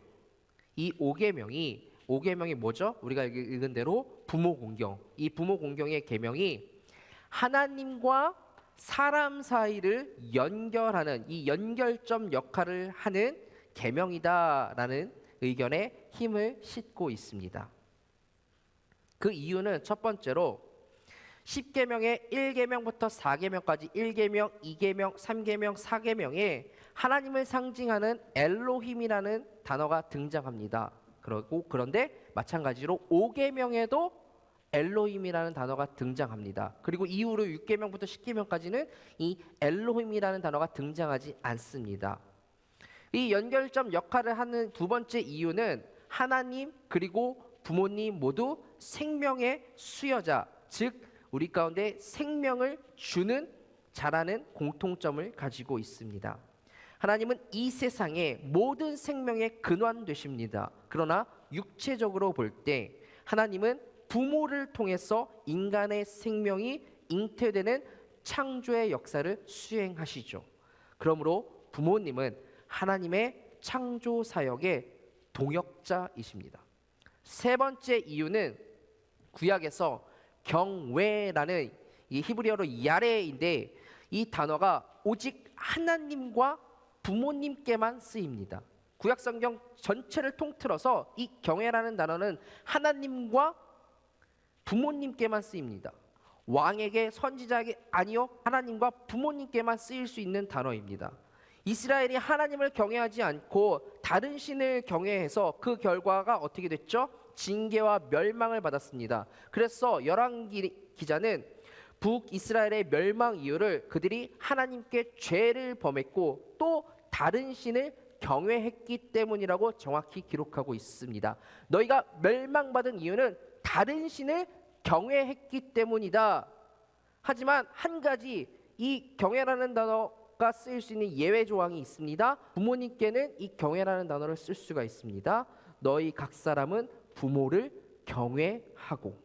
이 5계명이 뭐죠? 우리가 읽은 대로 부모 공경, 이 부모 공경의 계명이 하나님과 사람 사이를 연결하는, 이 연결점 역할을 하는 계명이다라는 의견에 힘을 싣고 있습니다. 그 이유는 첫 번째로 10계명의 1계명부터 4계명까지 1계명, 2계명, 3계명, 4계명에 하나님을 상징하는 엘로힘이라는 단어가 등장합니다. 그런데 마찬가지로 5계명에도 엘로힘이라는 단어가 등장합니다. 그리고 이후로 6계명부터 10계명까지는 이 엘로힘이라는 단어가 등장하지 않습니다. 이 연결점 역할을 하는 두 번째 이유는 하나님 그리고 부모님 모두 생명의 수여자, 즉 우리 가운데 생명을 주는 자라는 공통점을 가지고 있습니다. 하나님은 이 세상의 모든 생명의 근원 되십니다. 그러나 육체적으로 볼 때 하나님은 부모를 통해서 인간의 생명이 잉태되는 창조의 역사를 수행하시죠. 그러므로 부모님은 하나님의 창조 사역의 동역자이십니다. 세 번째 이유는 구약에서 경외라는 이 히브리어로 야레인데, 이 단어가 오직 하나님과 부모님께만 쓰입니다. 구약 성경 전체를 통틀어서 이 경외라는 단어는 하나님과 부모님께만 쓰입니다. 왕에게, 선지자에게 아니요, 하나님과 부모님께만 쓰일 수 있는 단어입니다. 이스라엘이 하나님을 경외하지 않고 다른 신을 경외해서 그 결과가 어떻게 됐죠? 징계와 멸망을 받았습니다. 그래서 열왕기 기자는 북이스라엘의 멸망 이유를 그들이 하나님께 죄를 범했고 또 다른 신을 경외했기 때문이라고 정확히 기록하고 있습니다. 너희가 멸망받은 이유는 다른 신을 경외했기 때문이다. 하지만 한 가지, 이 경외라는 단어가 쓰일 수 있는 예외 조항이 있습니다. 부모님께는 이 경외라는 단어를 쓸 수가 있습니다. 너희 각 사람은 부모를 경외하고.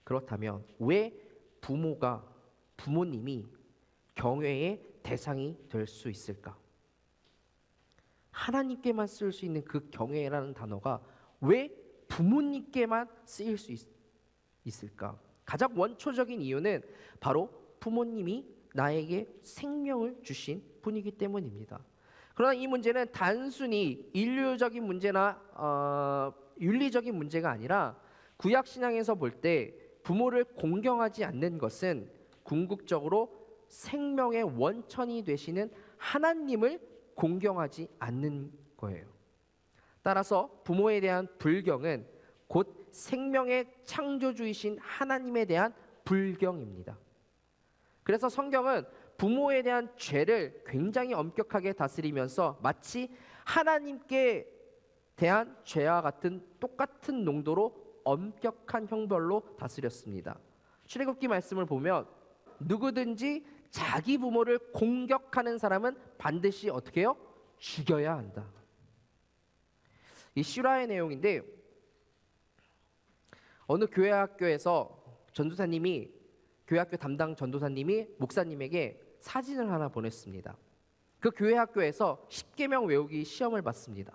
그렇다면 왜 부모님이 경외의 대상이 될 수 있을까? 하나님께만 쓸 수 있는 그 경외라는 단어가 왜 부모님께만 쓰일 수 있을까? 가장 원초적인 이유는 바로 부모님이 나에게 생명을 주신 분이기 때문입니다. 그러나 이 문제는 단순히 인류적인 문제나 윤리적인 문제가 아니라 구약 신앙에서 볼 때 부모를 공경하지 않는 것은 궁극적으로 생명의 원천이 되시는 하나님을 공경하지 않는 거예요. 따라서 부모에 대한 불경은 곧 생명의 창조주이신 하나님에 대한 불경입니다. 그래서 성경은 부모에 대한 죄를 굉장히 엄격하게 다스리면서 마치 하나님께 대한 죄와 같은 똑같은 농도로 엄격한 형벌로 다스렸습니다. 출애굽기 말씀을 보면 누구든지 자기 부모를 공격하는 사람은 반드시 어떻게 해요? 죽여야 한다. 이 실화의 내용인데, 어느 교회 학교에서 교회 학교 담당 전도사님이 목사님에게 사진을 하나 보냈습니다. 그 교회 학교에서 10계명 외우기 시험을 봤습니다.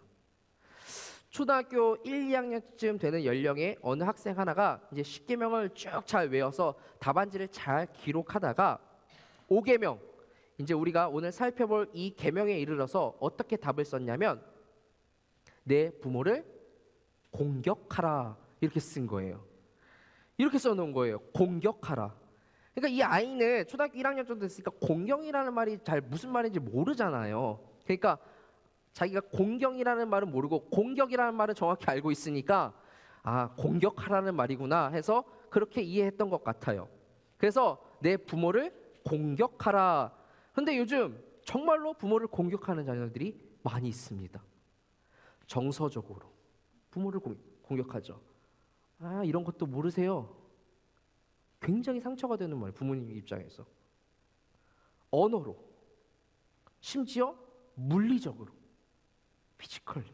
초등학교 1, 2학년쯤 되는 연령의 어느 학생 하나가 이제 10계명을 쭉 잘 외워서 답안지를 잘 기록하다가 5계명, 이제 우리가 오늘 살펴볼 이 계명에 이르러서 어떻게 답을 썼냐면 내 부모를 공격하라 이렇게 쓴 거예요. 이렇게 써놓은 거예요. 공격하라. 그러니까 이 아이는 초등학교 1학년 정도 됐으니까 공경이라는 말이 잘 무슨 말인지 모르잖아요. 그러니까 자기가 공경이라는 말은 모르고 공격이라는 말은 정확히 알고 있으니까 아, 공격하라는 말이구나 해서 그렇게 이해했던 것 같아요. 그래서 내 부모를 공격하라. 근데 요즘 정말로 부모를 공격하는 자녀들이 많이 있습니다. 정서적으로 부모를 공격하죠. 아, 이런 것도 모르세요. 굉장히 상처가 되는 말이에요. 부모님 입장에서. 언어로, 심지어 물리적으로, 피지컬리.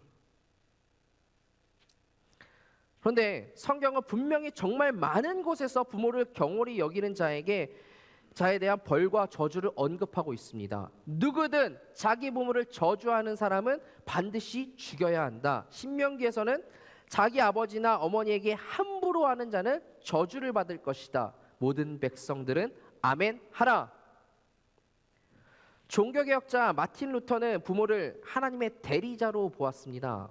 그런데 성경은 분명히 정말 많은 곳에서 부모를 경홀히 여기는 자에 대한 벌과 저주를 언급하고 있습니다. 누구든 자기 부모를 저주하는 사람은 반드시 죽여야 한다. 신명기에서는 자기 아버지나 어머니에게 함부로 하는 자는 저주를 받을 것이다. 모든 백성들은 아멘 하라. 종교개혁자 마틴 루터는 부모를 하나님의 대리자로 보았습니다.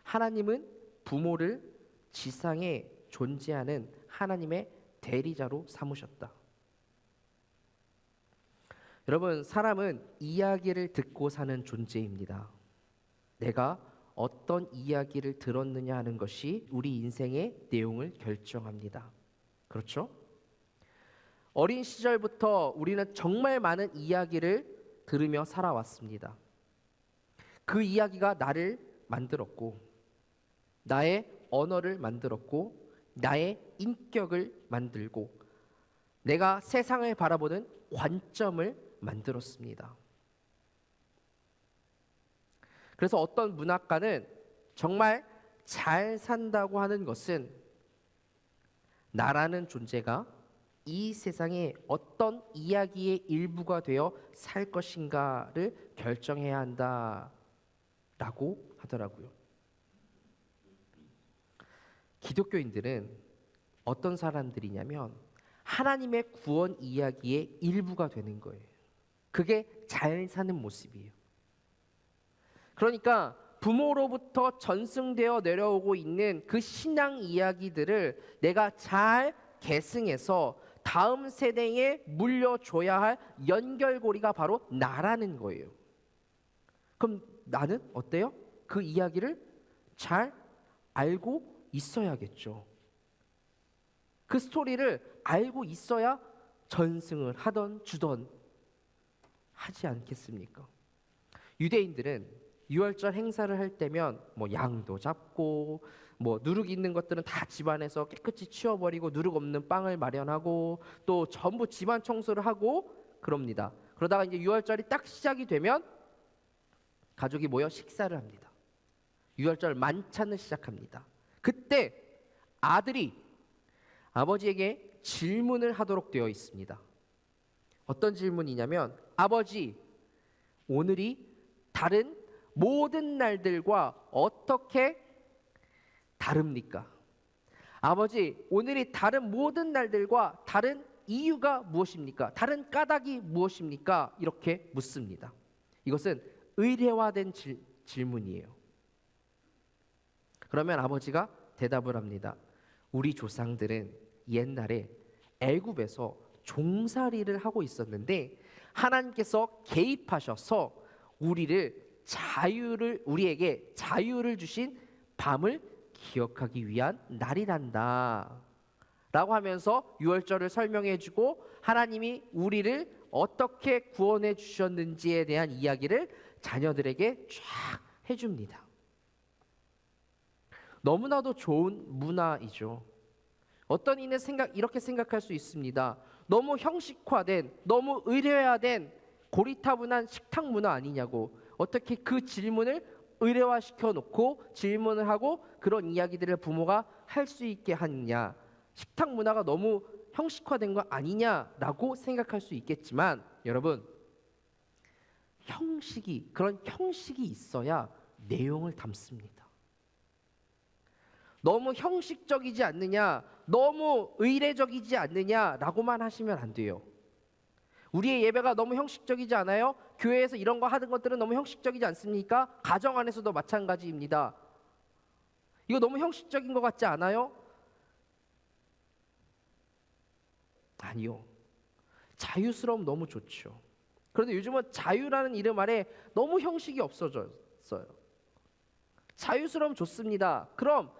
하나님은 부모를 지상에 존재하는 하나님의 대리자로 삼으셨다. 여러분, 사람은 이야기를 듣고 사는 존재입니다. 내가 어떤 이야기를 들었느냐 하는 것이 우리 인생의 내용을 결정합니다. 그렇죠? 어린 시절부터 우리는 정말 많은 이야기를 들으며 살아왔습니다. 그 이야기가 나를 만들었고, 나의 언어를 만들었고, 나의 인격을 만들고, 내가 세상을 바라보는 관점을 만들었습니다. 그래서 어떤 문학가는 정말 잘 산다고 하는 것은 나라는 존재가 이 세상에 어떤 이야기의 일부가 되어 살 것인가를 결정해야 한다라고 하더라고요. 기독교인들은 어떤 사람들이냐면 하나님의 구원 이야기의 일부가 되는 거예요. 그게 잘 사는 모습이에요. 그러니까 부모로부터 전승되어 내려오고 있는 그 신앙 이야기들을 내가 잘 계승해서 다음 세대에 물려줘야 할 연결고리가 바로 나라는 거예요. 그럼 나는 어때요? 그 이야기를 잘 알고 있어야겠죠. 그 스토리를 알고 있어야 전승을 하던 주던 하지 않겠습니까? 유대인들은 유월절 행사를 할 때면 뭐 양도 잡고 뭐 누룩 있는 것들은 다 집안에서 깨끗이 치워버리고 누룩 없는 빵을 마련하고 또 전부 집안 청소를 하고 그럽니다. 그러다가 이제 유월절이 딱 시작이 되면 가족이 모여 식사를 합니다. 유월절 만찬을 시작합니다. 그때 아들이 아버지에게 질문을 하도록 되어 있습니다. 어떤 질문이냐면 아버지, 오늘이 다른 모든 날들과 어떻게 다릅니까? 아버지, 오늘이 다른 모든 날들과 다른 이유가 무엇입니까? 다른 까닭이 무엇입니까? 이렇게 묻습니다. 이것은 의례화된 질문이에요. 그러면 아버지가 대답을 합니다. 우리 조상들은 옛날에 애굽에서 종살이를 하고 있었는데 하나님께서 개입하셔서 우리에게 자유를 주신 밤을 기억하기 위한 날이란다 라고 하면서 유월절을 설명해주고 하나님이 우리를 어떻게 구원해 주셨는지에 대한 이야기를 자녀들에게 쫙 해줍니다. 너무나도 좋은 문화이죠. 어떤 이는 이렇게 생각할 수 있습니다. 너무 형식화된, 너무 의례화된 고리타분한 식탁 문화 아니냐고. 어떻게 그 질문을 의례화시켜 놓고 질문을 하고 그런 이야기들을 부모가 할 수 있게 하느냐. 식탁 문화가 너무 형식화된 거 아니냐라고 생각할 수 있겠지만 여러분, 그런 형식이 있어야 내용을 담습니다. 너무 형식적이지 않느냐, 너무 의례적이지 않느냐라고만 하시면 안 돼요. 우리의 예배가 너무 형식적이지 않아요? 교회에서 이런 거 하는 것들은 너무 형식적이지 않습니까? 가정 안에서도 마찬가지입니다. 이거 너무 형식적인 것 같지 않아요? 아니요. 자유스러움 너무 좋죠. 그런데 요즘은 자유라는 이름 아래 너무 형식이 없어졌어요. 자유스러움 좋습니다. 그럼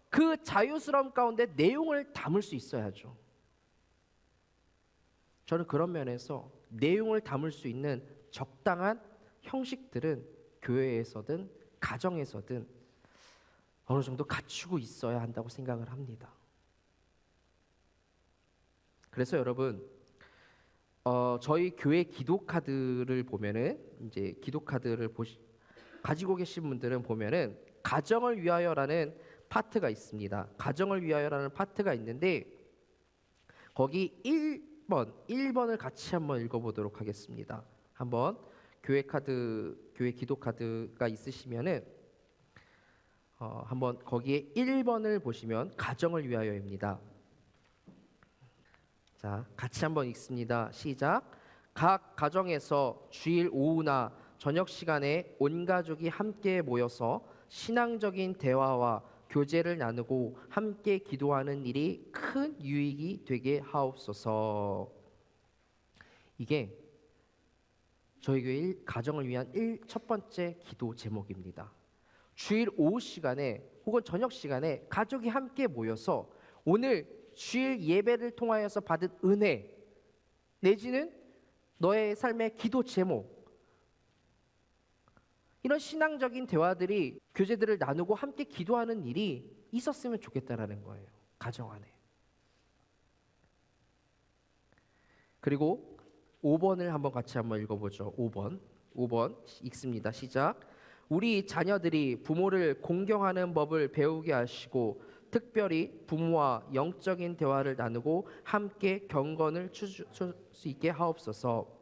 그 자유스러움 가운데 내용을 담을 수 있어야죠. 저는 그런 면에서 내용을 담을 수 있는 적당한 형식들은 교회에서든 가정에서든 어느 정도 갖추고 있어야 한다고 생각을 합니다. 그래서 여러분, 저희 교회 기도 카드를 보면은 이제 기도 카드를 가지고 계신 분들은 보면은 가정을 위하여라는 파트가 있습니다. 가정을 위하여라는 파트가 있는데 거기 1번을 같이 한번 읽어보도록 하겠습니다. 한번 교회 기도 카드가 있으시면은 한번 거기에 1번을 보시면 가정을 위하여입니다. 자, 같이 한번 읽습니다. 시작. 각 가정에서 주일 오후나 저녁 시간에 온 가족이 함께 모여서 신앙적인 대화와 교제를 나누고 함께 기도하는 일이 큰 유익이 되게 하옵소서. 이게 저희 교회 가정을 위한 첫 번째 기도 제목입니다. 주일 오후 시간에 혹은 저녁 시간에 가족이 함께 모여서 오늘 주일 예배를 통하여서 받은 은혜 내지는 너의 삶의 기도 제목, 이런 신앙적인 대화들이 교제들을 나누고 함께 기도하는 일이 있었으면 좋겠다라는 거예요. 가정 안에. 그리고 5번을 한번 같이 한번 읽어보죠. 5번 읽습니다. 시작. 우리 자녀들이 부모를 공경하는 법을 배우게 하시고 특별히 부모와 영적인 대화를 나누고 함께 경건을 추줄 수 있게 하옵소서.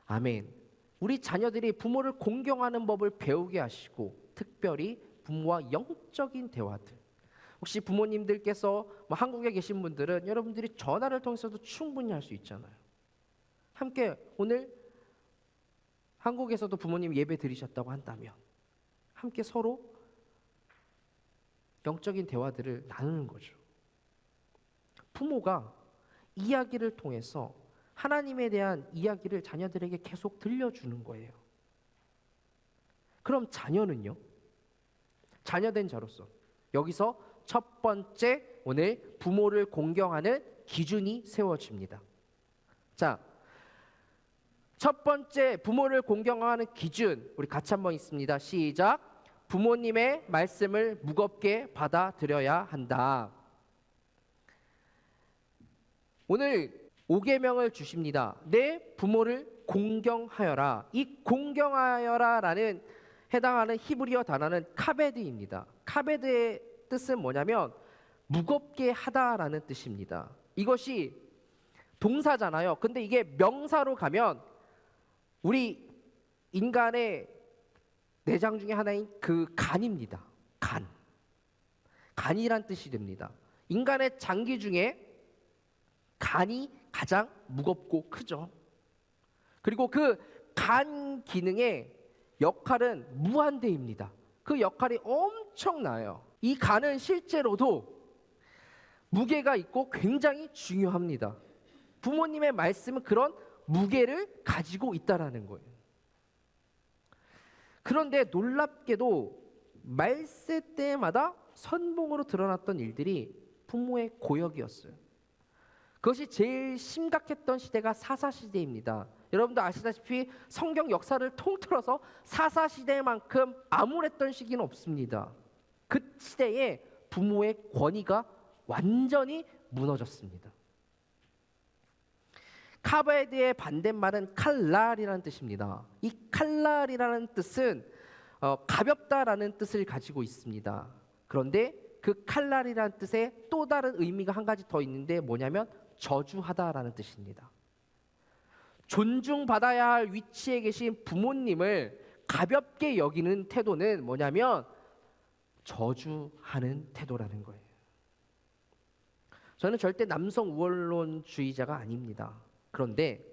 아멘. 우리 자녀들이 부모를 공경하는 법을 배우게 하시고 특별히 부모와 영적인 대화들. 혹시 부모님들께서 한국에 계신 분들은 여러분들이 전화를 통해서도 충분히 할 수 있잖아요. 함께 오늘 한국에서도 부모님 예배 드리셨다고 한다면 함께 서로 영적인 대화들을 나누는 거죠. 부모가 이야기를 통해서 하나님에 대한 이야기를 자녀들에게 계속 들려주는 거예요. 그럼 자녀는요? 자녀된 자로서 여기서 첫 번째 오늘 부모를 공경하는 기준이 세워집니다. 자, 첫 번째 부모를 공경하는 기준 우리 같이 한번 읽습니다. 시작. 부모님의 말씀을 무겁게 받아들여야 한다. 오늘 5계명을 주십니다. 내 부모를 공경하여라. 이 공경하여라라는 해당하는 히브리어 단어는 카베드입니다. 카베드의 뜻은 뭐냐면 무겁게 하다라는 뜻입니다. 이것이 동사잖아요. 근데 이게 명사로 가면 우리 인간의 내장 중에 하나인 그 간입니다. 간이란 뜻이 됩니다. 인간의 장기 중에 간이 가장 무겁고 크죠. 그리고 그 간 기능의 역할은 무한대입니다. 그 역할이 엄청나요. 이 간은 실제로도 무게가 있고 굉장히 중요합니다. 부모님의 말씀은 그런 무게를 가지고 있다라는 거예요. 그런데 놀랍게도 말세 때마다 선봉으로 드러났던 일들이 부모의 고역이었어요. 그것이 제일 심각했던 시대가 사사시대입니다. 여러분도 아시다시피 성경 역사를 통틀어서 사사시대만큼 암울했던 시기는 없습니다. 그 시대에 부모의 권위가 완전히 무너졌습니다. 카베드의 반대말은 칼랄이라는 뜻입니다. 이 칼랄이라는 뜻은 가볍다라는 뜻을 가지고 있습니다. 그런데 그 칼랄이라는 뜻에 또 다른 의미가 한 가지 더 있는데 뭐냐면 저주하다라는 뜻입니다. 존중받아야 할 위치에 계신 부모님을 가볍게 여기는 태도는 뭐냐면 저주하는 태도라는 거예요. 저는 절대 남성 우월론주의자가 아닙니다. 그런데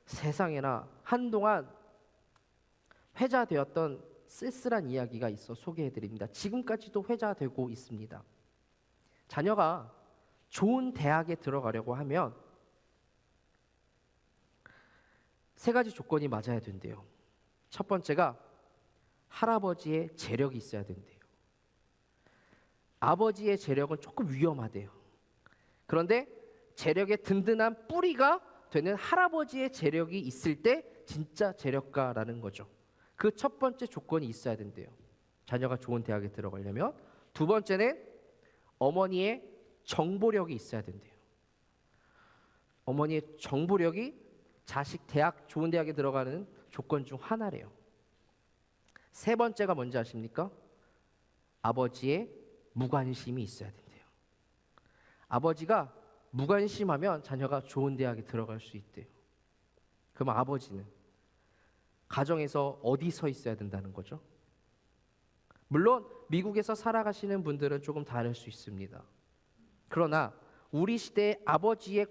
세상에나 한동안 회자되었던 쓸쓸한 이야기가 있어 소개해드립니다. 지금까지도 회자되고 있습니다. 자녀가 좋은 대학에 들어가려고 하면 세 가지 조건이 맞아야 된대요. 첫 번째가 할아버지의 재력이 있어야 된대요. 아버지의 재력은 조금 위험하대요. 그런데 재력의 든든한 뿌리가 되는 할아버지의 재력이 있을 때 진짜 재력가라는 거죠. 그 첫 번째 조건이 있어야 된대요. 자녀가 좋은 대학에 들어가려면. 두 번째는 어머니의 정보력이 있어야 된대요. 어머니의 정보력이 자식 좋은 대학에 들어가는 조건 중 하나래요. 세 번째가 뭔지 아십니까? 아버지의 무관심이 있어야 된대요. 아버지가 무관심하면 자녀가 좋은 대학에 들어갈 수 있대요. 그럼 아버지는 가정에서 어디 서 있어야 된다는 거죠? 물론 미국에서 살아가시는 분들은 조금 다를 수 있습니다. 그러나 우리 시대의 아버지의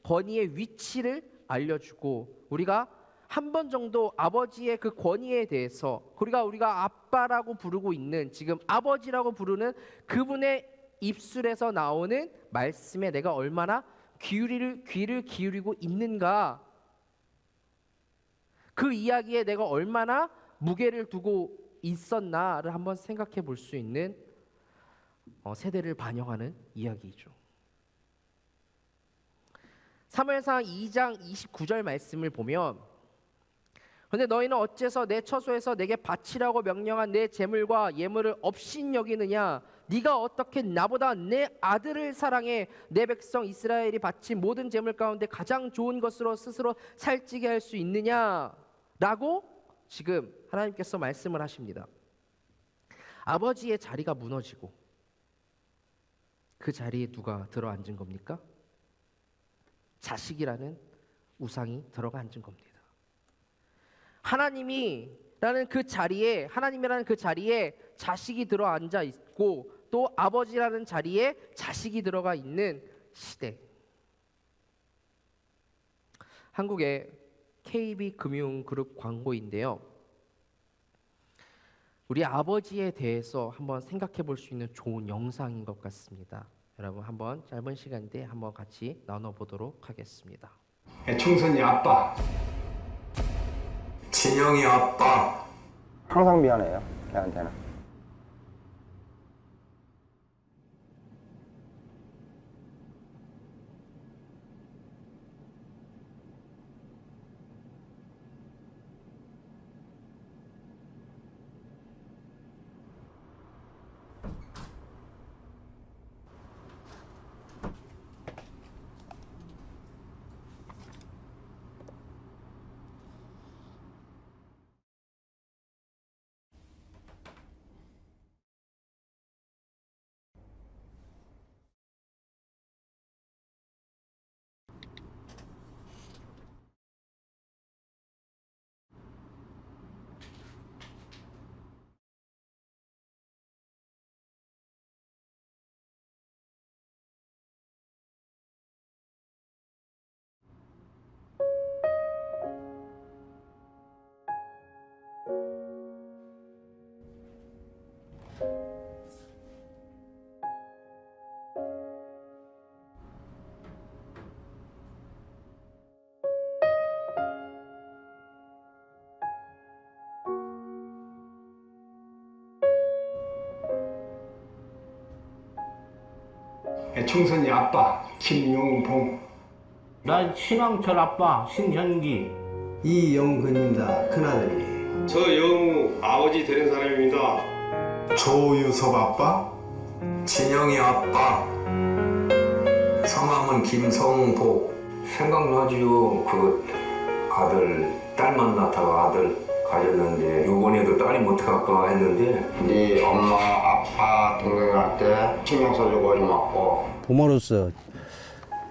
권위의 위치를 알려주고 우리가 한 번 정도 아버지의 그 권위에 대해서 우리가 아빠라고 부르고 있는 지금 아버지라고 부르는 그분의 입술에서 나오는 말씀에 내가 얼마나 귀를 기울이고 있는가, 그 이야기에 내가 얼마나 무게를 두고 있었나를 한번 생각해 볼 수 있는 세대를 반영하는 이야기이죠. 사무엘상 2장 29절 말씀을 보면, 그런데 너희는 어째서 내 처소에서 내게 바치라고 명령한 내 제물과 예물을 업신여기느냐? 네가 어떻게 나보다 내 아들을 사랑해 내 백성 이스라엘이 바친 모든 제물 가운데 가장 좋은 것으로 스스로 살찌게 할 수 있느냐? 라고 지금 하나님께서 말씀을 하십니다. 아버지의 자리가 무너지고 그 자리에 누가 들어앉은 겁니까? 자식이라는 우상이 들어가 앉은 겁니다. 하나님이라는 그 자리에 자식이 들어앉아 있고 또 아버지라는 자리에 자식이 들어가 있는 시대. 한국의 KB금융그룹 광고인데요. 우리 아버지에 대해서 한번 생각해 볼 수 있는 좋은 영상인 것 같습니다. 여러분 한번 짧은 시간인데 한번 같이 나눠보도록 하겠습니다. 총선이 아빠, 진영이 아빠. 항상 미안해요, 걔한테는. 총선이 아빠, 김용봉. 난 신왕철 아빠 신현기. 이영근입니다. 큰아들이. 저 영우 아버지 되는 사람입니다. 조유섭 아빠. 진영이 아빠. 성함은 김성복. 생각나지요. 그 아들, 딸 만나다가 아들 가졌는데 이번에도 딸이 못할까 했는데 네 엄마, 아빠, 동생한테 신경 써주고 고맙고. 부모로서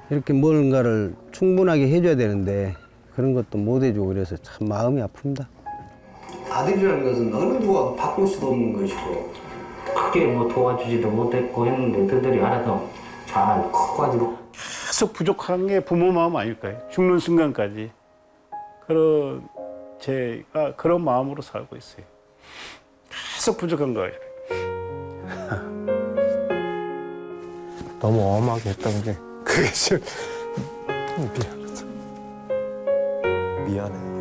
이렇게 뭔가를 충분하게 해줘야 되는데 그런 것도 못 해주고 그래서 참 마음이 아픕니다. 아들이라는 것은 어느 누가 바꿀 수도 없는 것이고. 크게 뭐 도와주지도 못했고 했는데 그들이 알아서 잘 커가지고 계속 부족한 게 부모 마음 아닐까요? 죽는 순간까지. 그런 제가 그런 마음으로 살고 있어요. 계속 부족한 거예요. 너무 엄하게 했던 게 그게 좀 미안해요.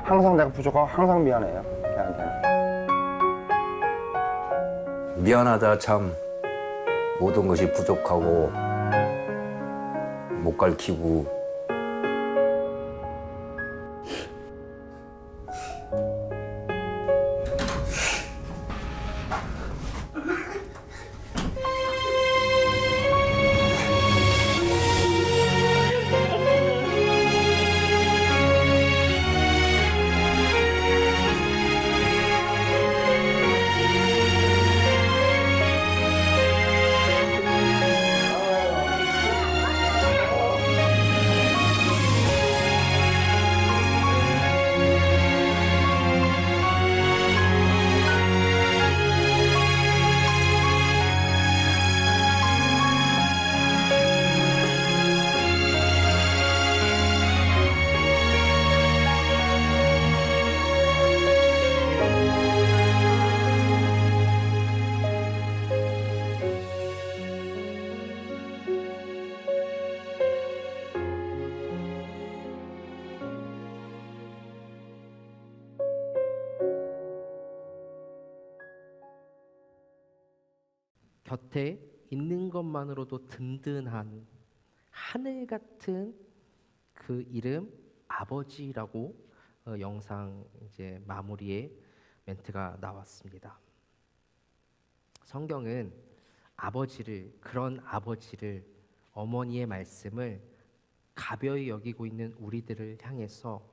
항상 내가 부족하고 항상 미안해요. 걔한테는. 미안하다 참. 모든 것이 부족하고 못 가르치고 곁에 있는 것만으로도 든든한 하늘 같은 그 이름 아버지라고 영상 이제 마무리에 멘트가 나왔습니다. 성경은 그런 아버지를 어머니의 말씀을 가벼이 여기고 있는 우리들을 향해서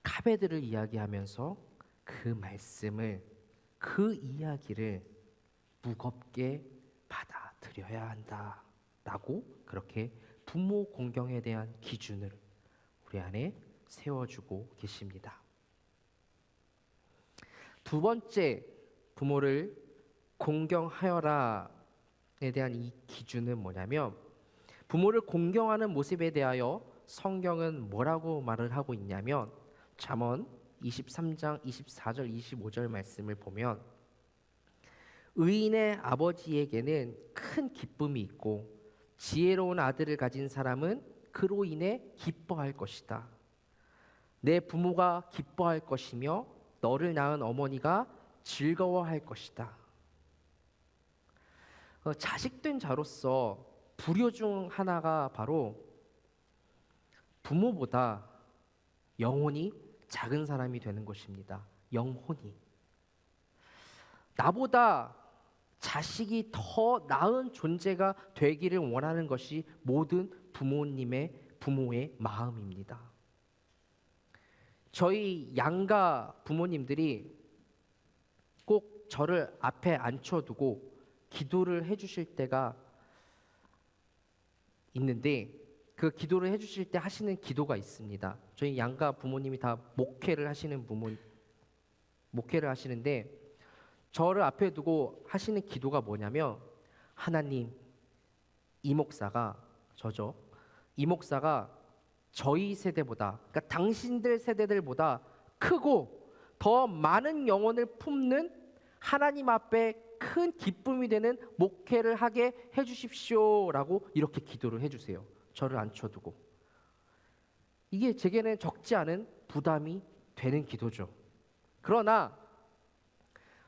카베드를 이야기하면서 그 말씀을 그 이야기를 무겁게 받아들여야 한다라고 그렇게 부모 공경에 대한 기준을 우리 안에 세워주고 계십니다. 두 번째, 부모를 공경하여라에 대한 이 기준은 뭐냐면, 부모를 공경하는 모습에 대하여 성경은 뭐라고 말을 하고 있냐면, 잠언 23장 24절 25절 말씀을 보면 의인의 아버지에게는 큰 기쁨이 있고 지혜로운 아들을 가진 사람은 그로 인해 기뻐할 것이다. 내 부모가 기뻐할 것이며 너를 낳은 어머니가 즐거워할 것이다. 자식된 자로서 불효 중 하나가 바로 부모보다 영혼이 작은 사람이 되는 것입니다. 영혼이. 나보다 자식이 더 나은 존재가 되기를 원하는 것이 모든 부모의 마음입니다. 저희 양가 부모님들이 꼭 저를 앞에 앉혀두고 기도를 해주실 때가 있는데, 그 기도를 해주실 때 하시는 기도가 있습니다. 저희 양가 부모님이 다 목회를 하시는데 저를 앞에 두고 하시는 기도가 뭐냐면, 하나님, 이 목사가 저희 세대보다, 그러니까 당신들 세대들보다 크고 더 많은 영혼을 품는 하나님 앞에 큰 기쁨이 되는 목회를 하게 해주십시오라고 이렇게 기도를 해주세요. 저를 앉혀두고. 이게 제게는 적지 않은 부담이 되는 기도죠. 그러나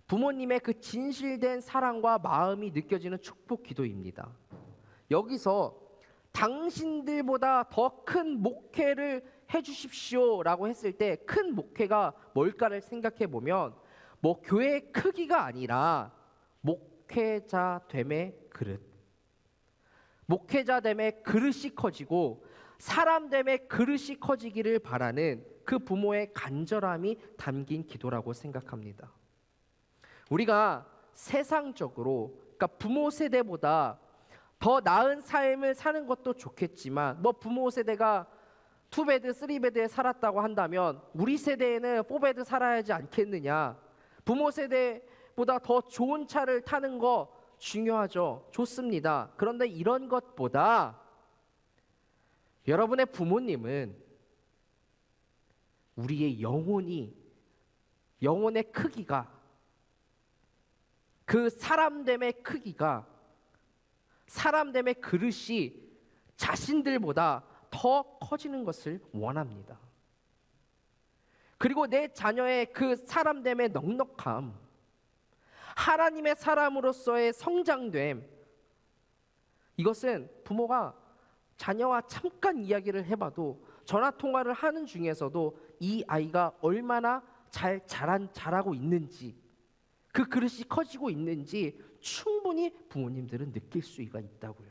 부모님의 그 진실된 사랑과 마음이 느껴지는 축복 기도입니다. 여기서 당신들보다 더 큰 목회를 해주십시오라고 했을 때 큰 목회가 뭘까를 생각해 보면, 뭐 교회의 크기가 아니라 목회자됨의 그릇, 목회자됨의 그릇이 커지고 사람됨의 그릇이 커지기를 바라는 그 부모의 간절함이 담긴 기도라고 생각합니다. 우리가 세상적으로, 그러니까 부모 세대보다 더 나은 삶을 사는 것도 좋겠지만, 뭐 부모 세대가 2베드, 3베드에 살았다고 한다면 우리 세대에는 4베드 살아야지 않겠느냐, 부모 세대보다 더 좋은 차를 타는 거 중요하죠. 좋습니다. 그런데 이런 것보다 여러분의 부모님은 우리의 영혼의 크기가, 그 사람됨의 크기가, 사람됨의 그릇이 자신들보다 더 커지는 것을 원합니다. 그리고 내 자녀의 그 사람됨의 넉넉함, 하나님의 사람으로서의 성장됨, 이것은 부모가 자녀와 잠깐 이야기를 해봐도, 전화 통화를 하는 중에서도 이 아이가 얼마나 자라고 있는지, 그 그릇이 커지고 있는지 충분히 부모님들은 느낄 수가 있다고요.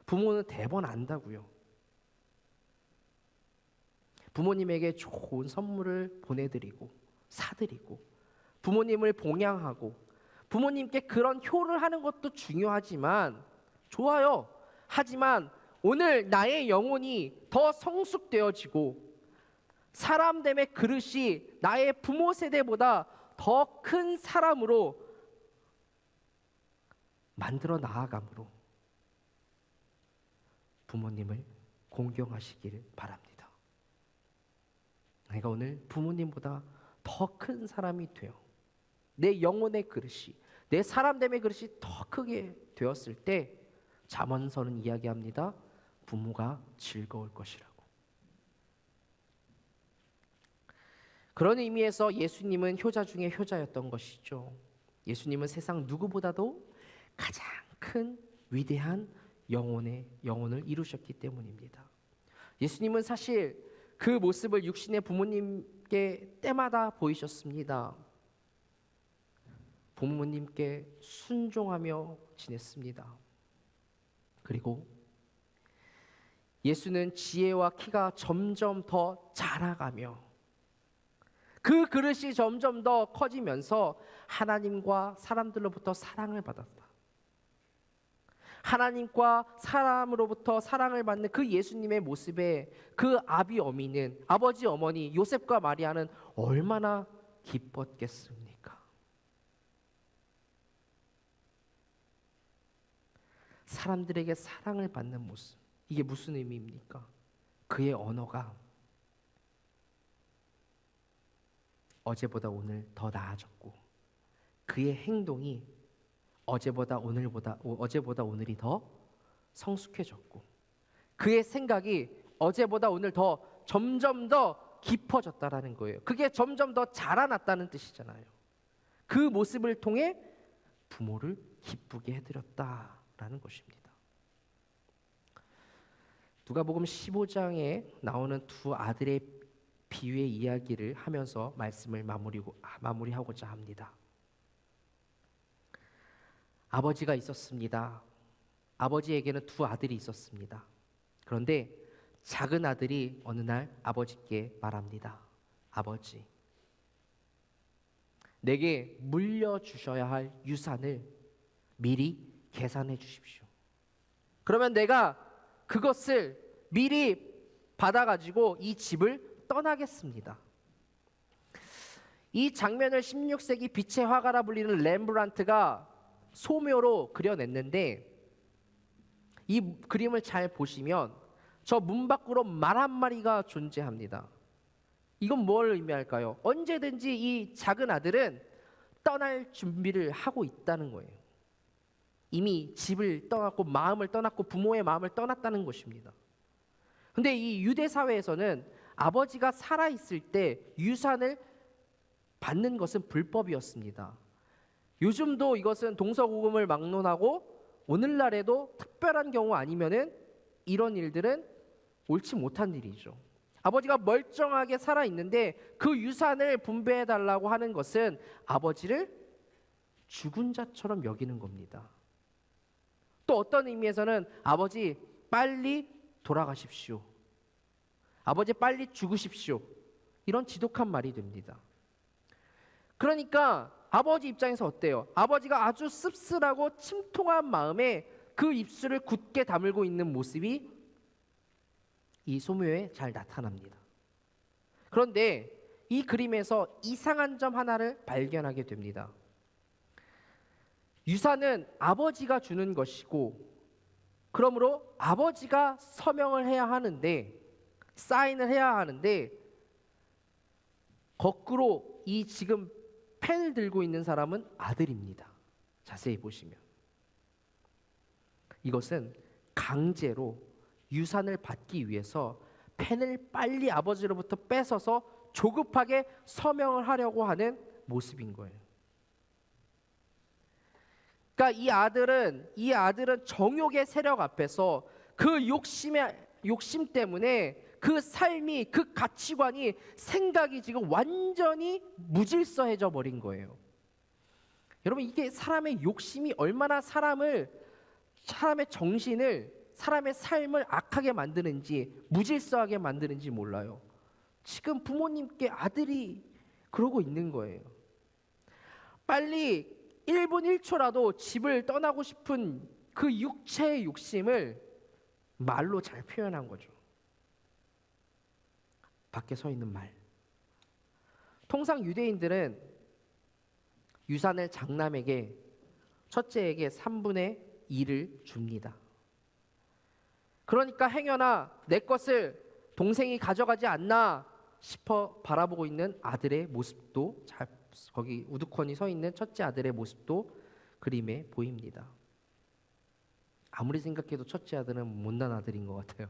부모는 대번 안다고요. 부모님에게 좋은 선물을 보내드리고 사드리고 부모님을 봉양하고 부모님께 그런 효를 하는 것도 중요하지만, 좋아요. 하지만 오늘 나의 영혼이 더 성숙되어지고 사람됨의 그릇이 나의 부모 세대보다 더 큰 사람으로 만들어 나아감으로 부모님을 공경하시길 바랍니다. 내가 오늘 부모님보다 더 큰 사람이 되어 내 영혼의 그릇이, 내 사람됨의 그릇이 더 크게 되었을 때 잠언서는 이야기합니다. 부모가 즐거울 것이라고. 그런 의미에서 예수님은 효자 중에 효자였던 것이죠. 예수님은 세상 누구보다도 가장 큰 위대한 영혼을 이루셨기 때문입니다. 예수님은 사실 그 모습을 육신의 부모님께 때마다 보이셨습니다. 부모님께 순종하며 지냈습니다. 그리고 예수는 지혜와 키가 점점 더 자라가며 그 그릇이 점점 더 커지면서 하나님과 사람들로부터 사랑을 받았다. 하나님과 사람으로부터 사랑을 받는 그 예수님의 모습에 그 아버지 어머니 요셉과 마리아는 얼마나 기뻤겠습니까? 사람들에게 사랑을 받는 모습, 이게 무슨 의미입니까? 그의 언어가 어제보다 오늘 더 나아졌고, 그의 행동이 어제보다 오늘이 더 성숙해졌고, 그의 생각이 어제보다 오늘 더 점점 더 깊어졌다라는 거예요. 그게 점점 더 자라났다는 뜻이잖아요. 그 모습을 통해 부모를 기쁘게 해드렸다라는 것입니다. 누가복음 15장에 나오는 두 아들의 비유의 이야기를 하면서 말씀을 마무리하고자 합니다. 아버지가 있었습니다. 아버지에게는 두 아들이 있었습니다. 그런데 작은 아들이 어느 날 아버지께 말합니다. 아버지, 내게 물려주셔야 할 유산을 미리 계산해 주십시오. 그러면 내가 그것을 미리 받아가지고 이 집을 떠나겠습니다. 이 장면을 16세기 빛의 화가라 불리는 렘브란트가 소묘로 그려냈는데, 이 그림을 잘 보시면 저 문 밖으로 말 한마리가 존재합니다. 이건 뭘 의미할까요? 언제든지 이 작은 아들은 떠날 준비를 하고 있다는 거예요. 이미 집을 떠났고 마음을 떠났고 부모의 마음을 떠났다는 것입니다. 근데 이 유대 사회에서는 아버지가 살아있을 때 유산을 받는 것은 불법이었습니다. 요즘도 이것은 동서고금을 막론하고 오늘날에도 특별한 경우 아니면은 이런 일들은 옳지 못한 일이죠. 아버지가 멀쩡하게 살아있는데 그 유산을 분배해달라고 하는 것은 아버지를 죽은 자처럼 여기는 겁니다. 또 어떤 의미에서는 아버지 빨리 돌아가십시오. 아버지 빨리 죽으십시오. 이런 지독한 말이 됩니다. 그러니까 아버지 입장에서 어때요? 아버지가 아주 씁쓸하고 침통한 마음에 그 입술을 굳게 다물고 있는 모습이 이 소묘에 잘 나타납니다. 그런데 이 그림에서 이상한 점 하나를 발견하게 됩니다. 유산은 아버지가 주는 것이고, 그러므로 아버지가 서명을 해야 하는데, 사인을 해야 하는데, 거꾸로 이 지금 펜을 들고 있는 사람은 아들입니다. 자세히 보시면 이것은 강제로 유산을 받기 위해서 펜을 빨리 아버지로부터 뺏어서 조급하게 서명을 하려고 하는 모습인 거예요. 그러니까 이 아들은 정욕의 세력 앞에서 그 욕심 때문에 그 삶이, 그 가치관이, 생각이 지금 완전히 무질서해져 버린 거예요. 여러분, 이게 사람의 욕심이 얼마나 사람의 정신을, 사람의 삶을 악하게 만드는지, 무질서하게 만드는지 몰라요. 지금 부모님께 아들이 그러고 있는 거예요. 빨리 1분 1초라도 집을 떠나고 싶은 그 육체의 욕심을 말로 잘 표현한 거죠. 밖에 서 있는 말. 통상 유대인들은 유산을 장남에게, 첫째에게 3분의 2를 줍니다. 그러니까 행여나 내 것을 동생이 가져가지 않나 싶어 바라보고 있는 아들의 모습도, 거기 우두커니 서 있는 첫째 아들의 모습도 그림에 보입니다. 아무리 생각해도 첫째 아들은 못난 아들인 것 같아요.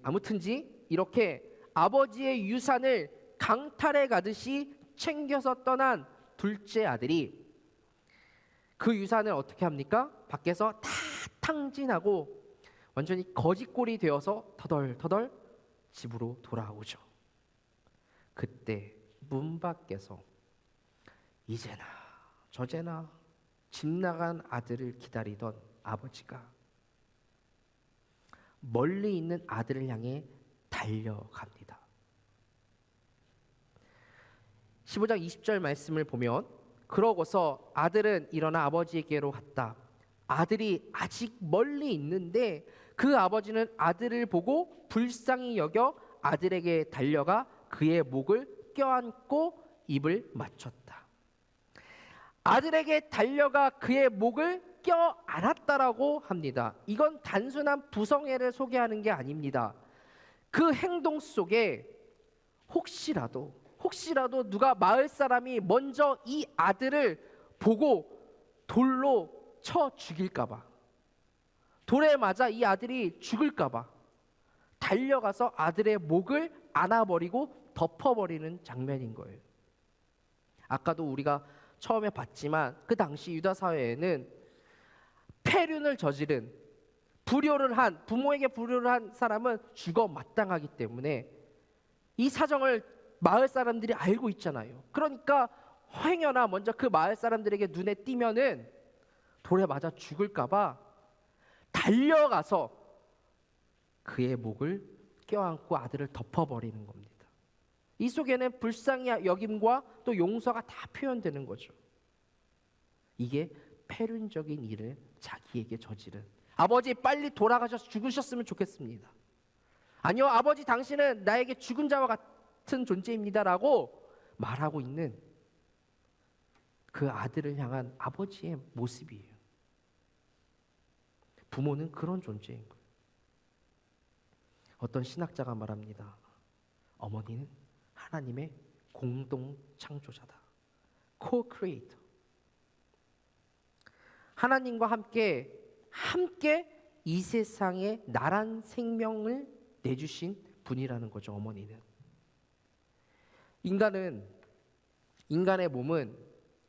아무튼지 이렇게 아버지의 유산을 강탈해 가듯이 챙겨서 떠난 둘째 아들이 그 유산을 어떻게 합니까? 밖에서 다 탕진하고 완전히 거지꼴이 되어서 터덜터덜 집으로 돌아오죠. 그때 문 밖에서 이제나 저제나 집 나간 아들을 기다리던 아버지가 멀리 있는 아들을 향해 달려갑니다. 15장 20절 말씀을 보면, 그러고서 아들은 일어나 아버지에게로 갔다. 아들이 아직 멀리 있는데 그 아버지는 아들을 보고 불쌍히 여겨 아들에게 달려가 그의 목을 껴안고 입을 맞췄다. 아들에게 달려가 그의 목을 껴안았다라고 합니다. 이건 단순한 부성애를 소개하는 게 아닙니다. 그 행동 속에 혹시라도 누가 마을 사람이 먼저 이 아들을 보고 돌로 쳐 죽일까 봐, 돌에 맞아 이 아들이 죽을까 봐 달려가서 아들의 목을 안아버리고 덮어버리는 장면인 거예요. 아까도 우리가 처음에 봤지만 그 당시 유다 사회에는 폐륜을 저지른, 부모에게 불효를 한 사람은 죽어 마땅하기 때문에 이 사정을 마을 사람들이 알고 있잖아요. 그러니까 행여나 먼저 그 마을 사람들에게 눈에 띄면은 돌에 맞아 죽을까 봐 달려가서 그의 목을 껴안고 아들을 덮어버리는 겁니다. 이 속에는 불쌍히 여김과 또 용서가 다 표현되는 거죠. 이게 폐륜적인 일을 자기에게 저지른, 아버지 빨리 돌아가셔서 죽으셨으면 좋겠습니다. 아니요, 아버지 당신은 나에게 죽은 자와 같은 존재입니다라고 말하고 있는 그 아들을 향한 아버지의 모습이에요. 부모는 그런 존재인 거예요. 어떤 신학자가 말합니다. 어머니는 하나님의 공동 창조자다. co-creator. 하나님과 함께 이 세상에 나란 생명을 내주신 분이라는 거죠. 어머니는. 인간의 몸은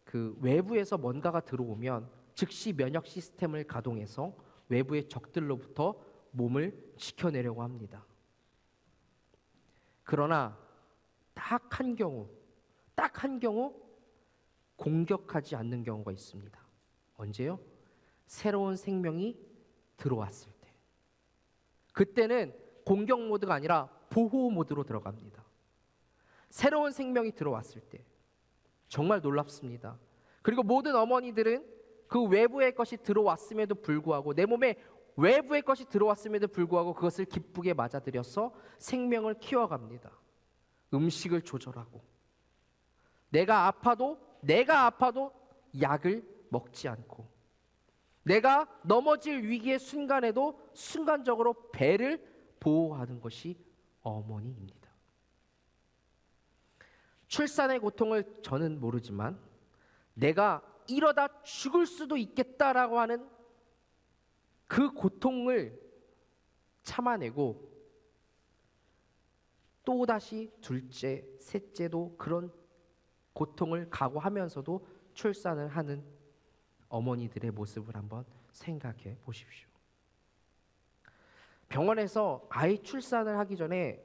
그 외부에서 뭔가가 들어오면 즉시 면역 시스템을 가동해서 외부의 적들로부터 몸을 지켜내려고 합니다. 그러나 딱 한 경우 공격하지 않는 경우가 있습니다. 언제요? 새로운 생명이 들어왔을 때. 그때는 공격 모드가 아니라 보호 모드로 들어갑니다. 새로운 생명이 들어왔을 때. 정말 놀랍습니다. 그리고 모든 어머니들은 그 외부의 것이 들어왔음에도 불구하고, 내 몸에 외부의 것이 들어왔음에도 불구하고 그것을 기쁘게 맞아들여서 생명을 키워갑니다. 음식을 조절하고 내가 아파도 약을 먹지 않고 내가 넘어질 위기의 순간에도 순간적으로 배를 보호하는 것이 어머니입니다. 출산의 고통을 저는 모르지만 내가 이러다 죽을 수도 있겠다라고 하는 그 고통을 참아내고 또다시 둘째, 셋째도 그런 고통을 각오하면서도 출산을 하는 어머니들의 모습을 한번 생각해 보십시오. 병원에서 아이 출산을 하기 전에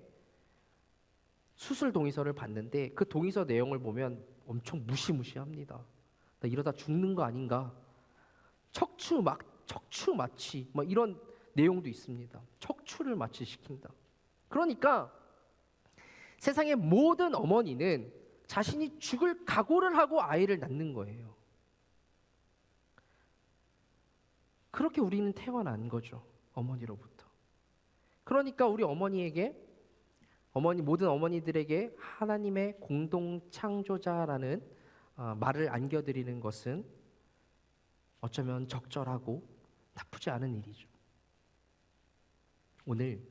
수술 동의서를 봤는데 그 동의서 내용을 보면 엄청 무시무시합니다. 나 이러다 죽는 거 아닌가? 척추 마취 이런 내용도 있습니다. 척추를 마취시킨다. 그러니까 세상의 모든 어머니는 자신이 죽을 각오를 하고 아이를 낳는 거예요. 그렇게 우리는 태어난 거죠. 어머니로부터. 그러니까 우리 모든 어머니들에게 하나님의 공동 창조자라는 말을 안겨드리는 것은 어쩌면 적절하고 나쁘지 않은 일이죠. 오늘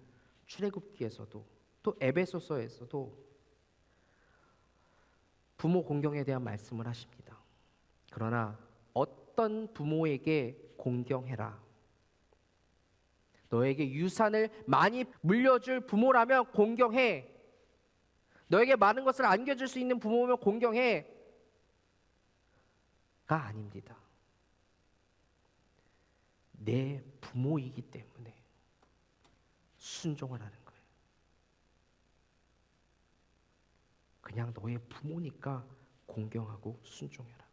출애굽기에서도 또 에베소서에서도 부모 공경에 대한 말씀을 하십니다. 그러나 어떤 부모에게 공경해라. 너에게 유산을 많이 물려줄 부모라면 공경해. 너에게 많은 것을 안겨줄 수 있는 부모면 공경해. 가 아닙니다. 내 부모이기 때문에 순종을 하는 거예요. 그냥 너의 부모니까 공경하고 순종해라.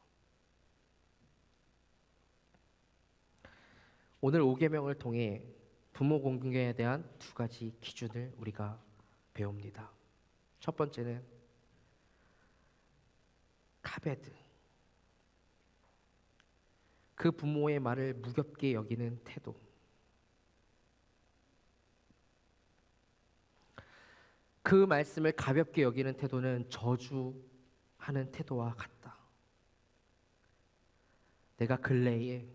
오늘 5계명을 통해 부모 공경에 대한 두 가지 기준을 우리가 배웁니다. 첫 번째는 카베드. 그 부모의 말을 무겁게 여기는 태도. 그 말씀을 가볍게 여기는 태도는 저주하는 태도와 같다. 내가 근래에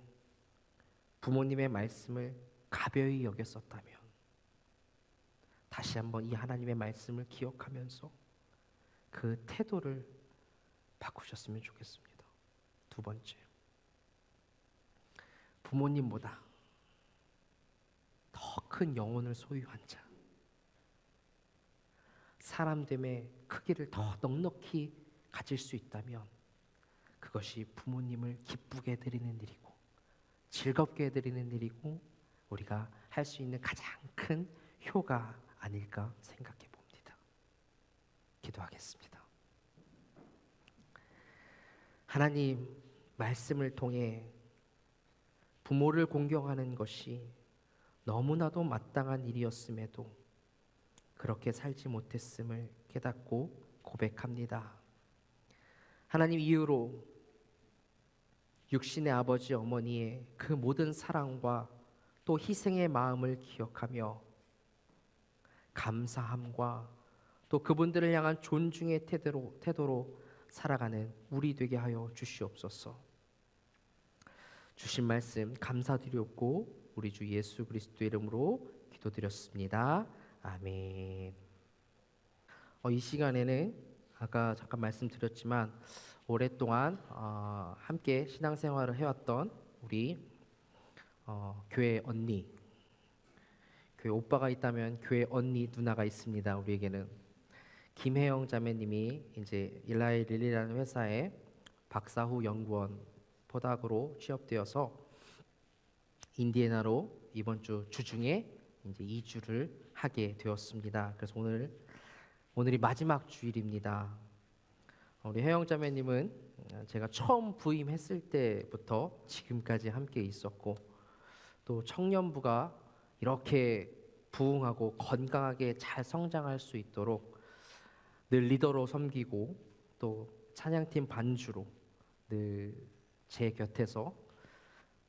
부모님의 말씀을 가벼이 여겼었다면 다시 한번 이 하나님의 말씀을 기억하면서 그 태도를 바꾸셨으면 좋겠습니다. 두 번째, 부모님보다 더 큰 영혼을 소유한 자, 사람됨의 크기를 더 넉넉히 가질 수 있다면 그것이 부모님을 기쁘게 해드리는 일이고 즐겁게 해드리는 일이고 우리가 할 수 있는 가장 큰 효가 아닐까 생각해 봅니다. 기도하겠습니다. 하나님, 말씀을 통해 부모를 공경하는 것이 너무나도 마땅한 일이었음에도 그렇게 살지 못했음을 깨닫고 고백합니다. 하나님, 이후로 육신의 아버지 어머니의 그 모든 사랑과 또 희생의 마음을 기억하며 감사함과 또 그분들을 향한 존중의 태도로 살아가는 우리 되게 하여 주시옵소서. 주신 말씀 감사드렸고 우리 주 예수 그리스도의 이름으로 기도드렸습니다. 아멘. 이 시간에는 아까 잠깐 말씀드렸지만 오랫동안 함께 신앙생활을 해왔던 우리 교회 언니, 교회 오빠가 있다면 교회 언니 누나가 있습니다. 우리에게는 김혜영 자매님이 이제 일라이 릴리라는 회사에 박사 후 연구원 포닥으로 취업되어서 인디애나로 이번 주 주중에 이제 이주를 하게 되었습니다. 그래서 오늘이 마지막 주일입니다. 우리 혜영 자매님은 제가 처음 부임했을 때부터 지금까지 함께 있었고 또 청년부가 이렇게 부흥하고 건강하게 잘 성장할 수 있도록 늘 리더로 섬기고 또 찬양팀 반주로 늘 제 곁에서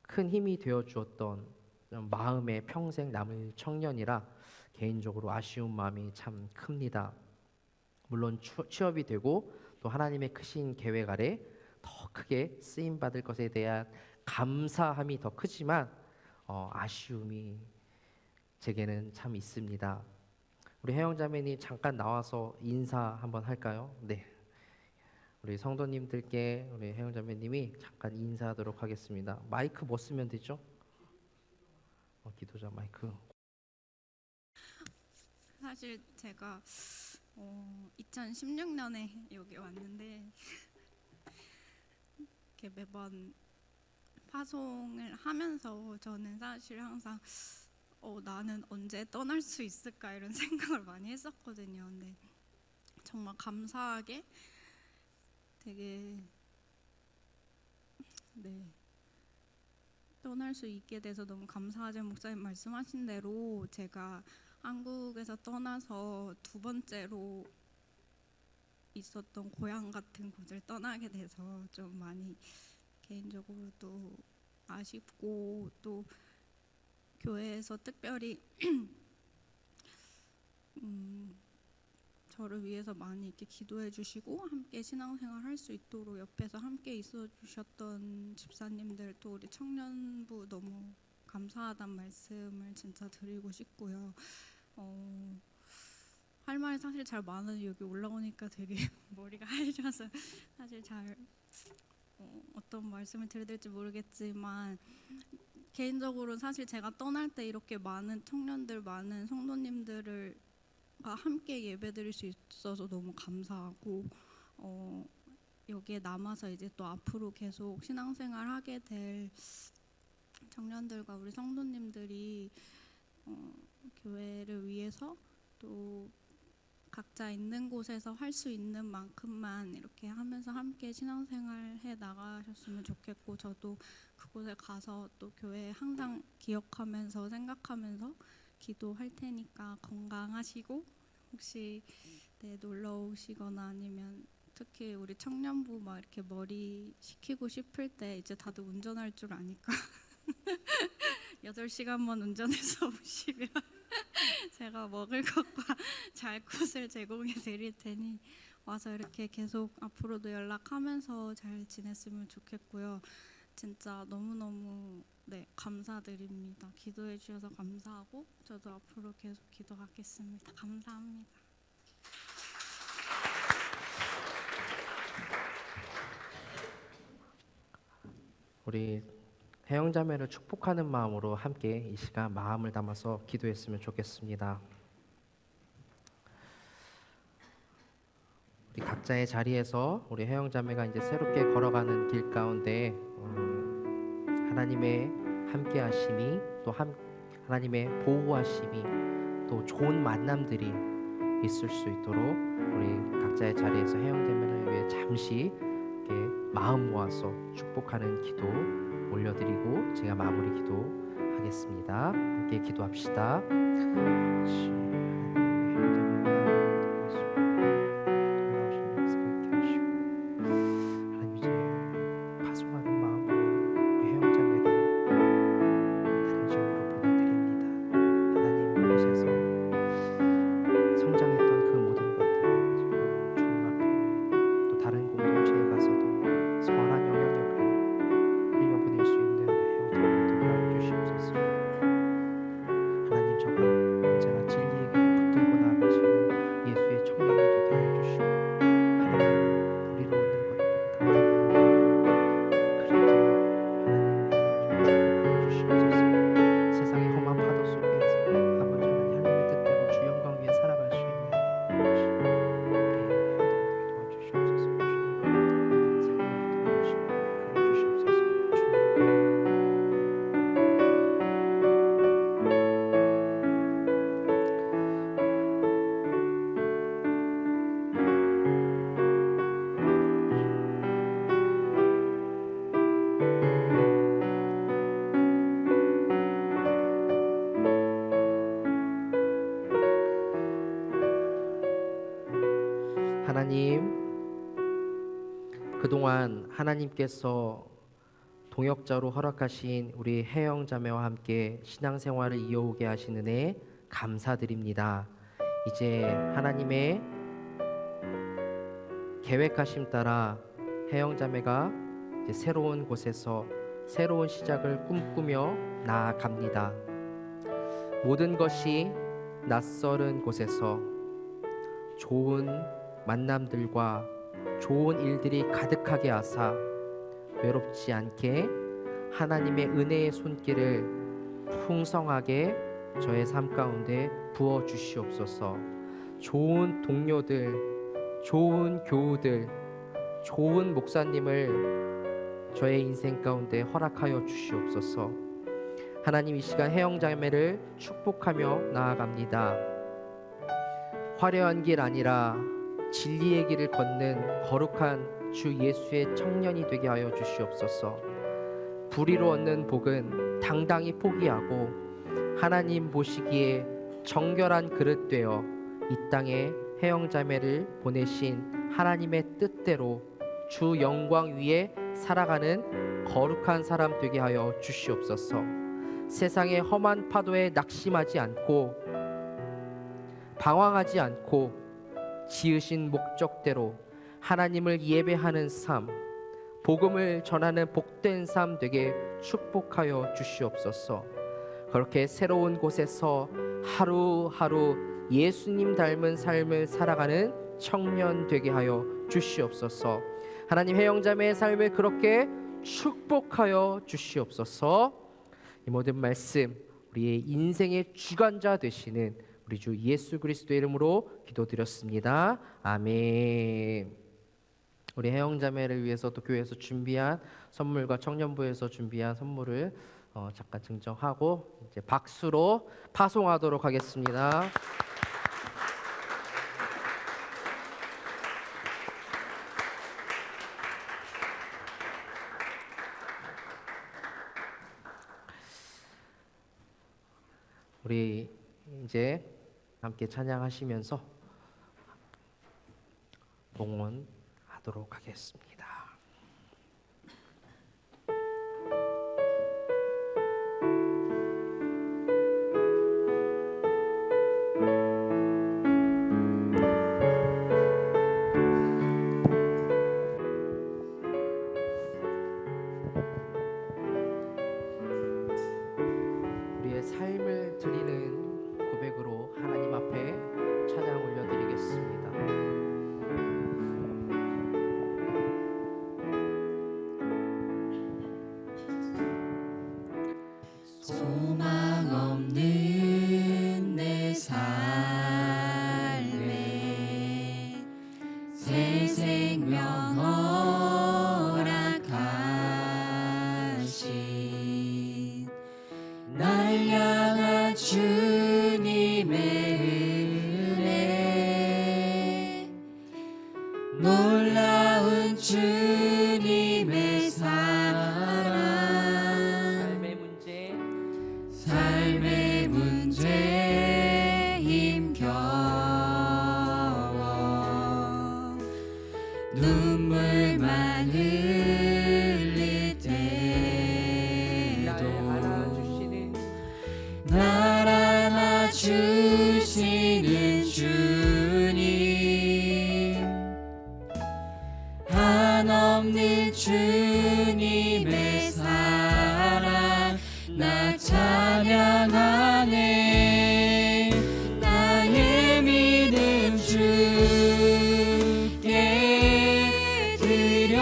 큰 힘이 되어 주었던 마음에 평생 남을 청년이라 개인적으로 아쉬운 마음이 참 큽니다. 물론 취업이 되고 또 하나님의 크신 계획 아래 더 크게 쓰임 받을 것에 대한 감사함이 더 크지만 아쉬움이 제게는 참 있습니다. 우리 혜영자매님 잠깐 나와서 인사 한번 할까요? 네, 우리 성도님들께 우리 혜영자매님이 잠깐 인사하도록 하겠습니다. 마이크 뭐 쓰면 되죠? 기도자 마이크. 사실 제가 2016년에 여기 왔는데 이렇게 매번 파송을 하면서 저는 사실 항상 나는 언제 떠날 수 있을까 이런 생각을 많이 했었거든요. 근데 정말 감사하게 되게 떠날 수 있게 돼서 너무 감사하죠. 목사님 말씀하신 대로 제가 한국에서 떠나서 두 번째로 있었던 고향 같은 곳을 떠나게 돼서 좀 많이 개인적으로도 아쉽고 또 교회에서 특별히 저를 위해서 많이 이렇게 기도해 주시고 함께 신앙생활 할 수 있도록 옆에서 함께 있어 주셨던 집사님들 또 우리 청년부 너무 감사하다는 말씀을 진짜 드리고 싶고요. 할 말이 사실 잘 많은데 여기 올라오니까 되게 머리가 하얘져서 사실 잘 어떤 말씀을 드려야 될지 모르겠지만 개인적으로 사실 제가 떠날 때 이렇게 많은 청년들, 많은 성도님들을 함께 예배드릴 수 있어서 너무 감사하고 여기에 남아서 이제 또 앞으로 계속 신앙생활 하게 될 청년들과 우리 성도님들이 교회를 위해서 또 각자 있는 곳에서 할 수 있는 만큼만 이렇게 하면서 함께 신앙생활 해 나가셨으면 좋겠고 저도 그곳에 가서 또 교회 항상 기억하면서 생각하면서 기도할 테니까 건강하시고 혹시 놀러 오시거나 아니면 특히 우리 청년부 막 이렇게 머리 식히고 싶을 때 이제 다들 운전할 줄 아니까 8시간만 운전해서 오시면 제가 먹을 것과 잘 곳을 제공해 드릴 테니 와서 이렇게 계속 앞으로도 연락하면서 잘 지냈으면 좋겠고요. 진짜 너무너무 감사드립니다. 기도해 주셔서 감사하고 저도 앞으로 계속 기도하겠습니다. 감사합니다. 우리 혜영자매를 축복하는 마음으로 함께 이 시간 마음을 담아서 기도했으면 좋겠습니다. 우리 각자의 자리에서 우리 혜영자매가 이제 새롭게 걸어가는 길 가운데 하나님의 함께하심이 또 하나님의 보호하심이 또 좋은 만남들이 있을 수 있도록 우리 각자의 자리에서 혜영자매를 위해 잠시 이렇게 마음 모아서 축복하는 기도 올려드리고 제가 마무리 기도하겠습니다. 함께 기도합시다. 하나님, 그동안 하나님께서 동역자로 허락하신 우리 혜영 자매와 함께 신앙생활을 이어오게 하신 은혜 감사드립니다. 이제 하나님의 계획하심 따라 해영자매가 이제 새로운 곳에서 새로운 시작을 꿈꾸며 나아갑니다. 모든 것이 낯설은 곳에서 좋은 만남들과 좋은 일들이 가득하게 하사 외롭지 않게 하나님의 은혜의 손길을 풍성하게 저의 삶 가운데 부어 주시옵소서. 좋은 동료들, 좋은 교우들, 좋은 목사님을 저의 인생 가운데 허락하여 주시옵소서. 하나님, 이 시간 해영자매를 축복하며 나아갑니다. 화려한 길 아니라 진리의 길을 걷는 거룩한 주 예수의 청년이 되게 하여 주시옵소서. 불의로 얻는 복은 당당히 포기하고 하나님 보시기에 정결한 그릇 되어 이 땅에 해영자매를 보내신 하나님의 뜻대로 주 영광 위에 살아가는 거룩한 사람 되게 하여 주시옵소서. 세상의 험한 파도에 낙심하지 않고 방황하지 않고 지으신 목적대로 하나님을 예배하는 삶, 복음을 전하는 복된 삶 되게 축복하여 주시옵소서. 그렇게 새로운 곳에서 하루하루 예수님 닮은 삶을 살아가는 청년 되게 하여 주시옵소서. 하나님, 해영자매의 삶을 그렇게 축복하여 주시옵소서. 이 모든 말씀 우리의 인생의 주관자 되시는 우리 주 예수 그리스도의 이름으로 기도드렸습니다. 아멘. 우리 해영자매를 위해서 또 교회에서 준비한 선물과 청년부에서 준비한 선물을 잠깐 증정하고 이제 박수로 파송하도록 하겠습니다. 우리 이제 함께 찬양하시면서 봉헌하도록 하겠습니다. 우리의 삶을 드리는 고백으로 하나님 앞에 찬양 올려드리겠습니다. 소망 없는 내 삶에 새 생명 허락하신 날 향한 주님의 은혜, 놀라운 주님의 사랑, 삶의 문제 힘겨워 눈물만 흘릴 때도 날 안아주시는 주님, 한없는 주님의 사랑 나 찬양하네. 나의 믿음 주께 드려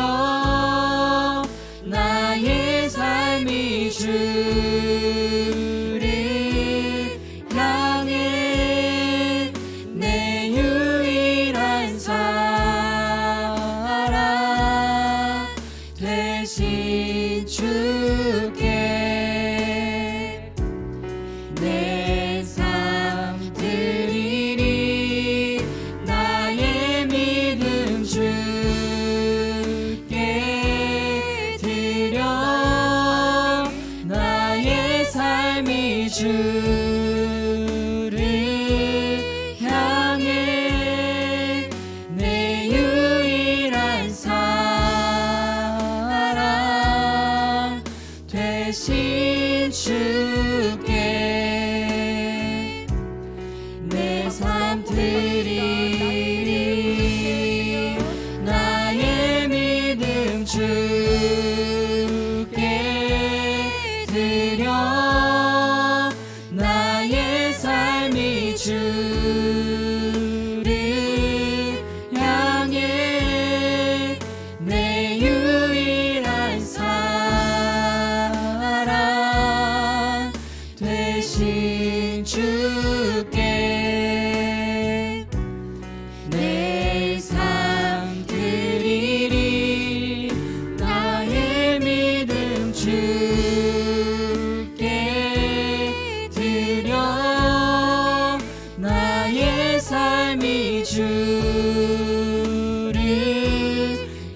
주를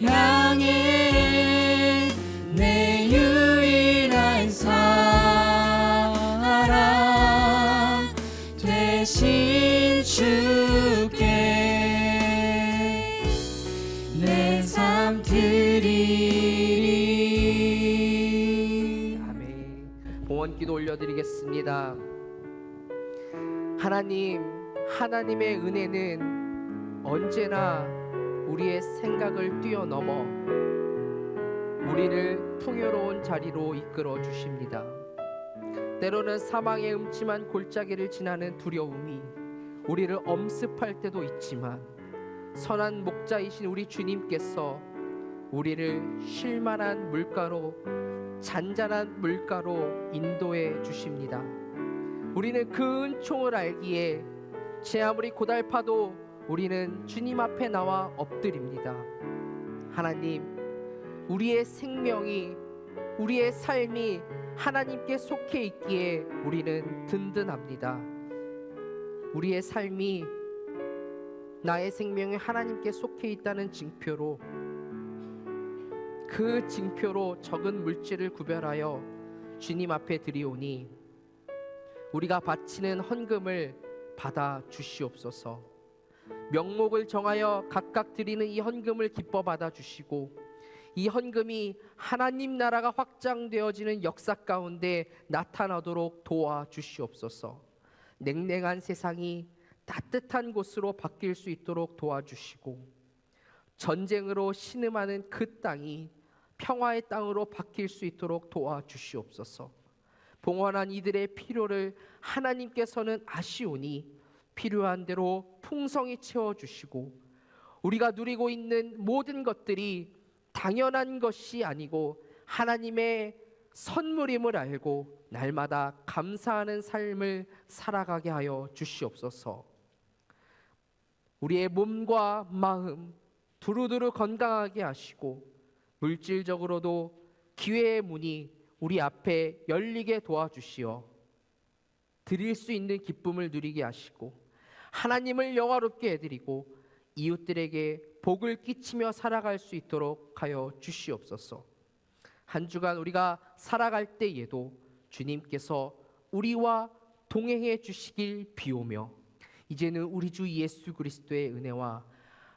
향해 내 유일한 사랑 되신 주께 내 삶 드리리. 아멘. 봉헌기도 올려드리겠습니다. 하나님, 하나님의 은혜는 언제나 우리의 생각을 뛰어넘어 우리를 풍요로운 자리로 이끌어 주십니다. 때로는 사망의 음침한 골짜기를 지나는 두려움이 우리를 엄습할 때도 있지만 선한 목자이신 우리 주님께서 우리를 쉴만한 물가로, 잔잔한 물가로 인도해 주십니다. 우리는 그 은총을 알기에 제 아무리 고달파도 우리는 주님 앞에 나와 엎드립니다. 하나님, 우리의 생명이, 우리의 삶이 하나님께 속해 있기에 우리는 든든합니다. 우리의 삶이, 나의 생명이 하나님께 속해 있다는 징표로, 그 징표로 적은 물질을 구별하여 주님 앞에 드리오니 우리가 바치는 헌금을 받아 주시옵소서. 명목을 정하여 각각 드리는 이 헌금을 기뻐 받아 주시고 이 헌금이 하나님 나라가 확장되어지는 역사 가운데 나타나도록 도와 주시옵소서. 냉랭한 세상이 따뜻한 곳으로 바뀔 수 있도록 도와주시고 전쟁으로 신음하는 그 땅이 평화의 땅으로 바뀔 수 있도록 도와주시옵소서. 봉헌한 이들의 필요를 하나님께서는 아시오니 필요한 대로 풍성히 채워주시고 우리가 누리고 있는 모든 것들이 당연한 것이 아니고 하나님의 선물임을 알고 날마다 감사하는 삶을 살아가게 하여 주시옵소서. 우리의 몸과 마음 두루두루 건강하게 하시고 물질적으로도 기회의 문이 우리 앞에 열리게 도와주시어 드릴 수 있는 기쁨을 누리게 하시고 하나님을 영화롭게 해드리고 이웃들에게 복을 끼치며 살아갈 수 있도록 하여 주시옵소서. 한 주간 우리가 살아갈 때에도 주님께서 우리와 동행해 주시길 비오며 이제는 우리 주 예수 그리스도의 은혜와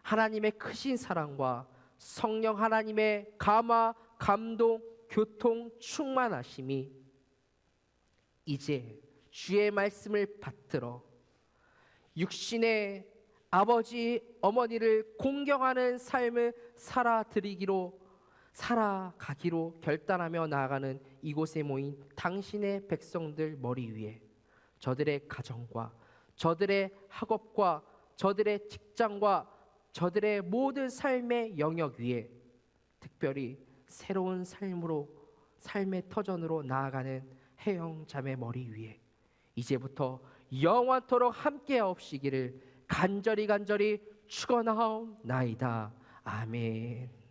하나님의 크신 사랑과 성령 하나님의 감화, 감동, 교통, 충만하심이 이제 주의 말씀을 받들어 육신의 아버지, 어머니를 공경하는 삶을 살아가기로 결단하며 나아가는 이곳에 모인 당신의 백성들 머리 위에 저들의 가정과 저들의 학업과 저들의 직장과 저들의 모든 삶의 영역 위에 특별히 새로운 삶의 터전으로 나아가는 해영 자매 머리 위에 이제부터 영원토록 함께하옵시기를 간절히 축원하옵나이다. 아멘.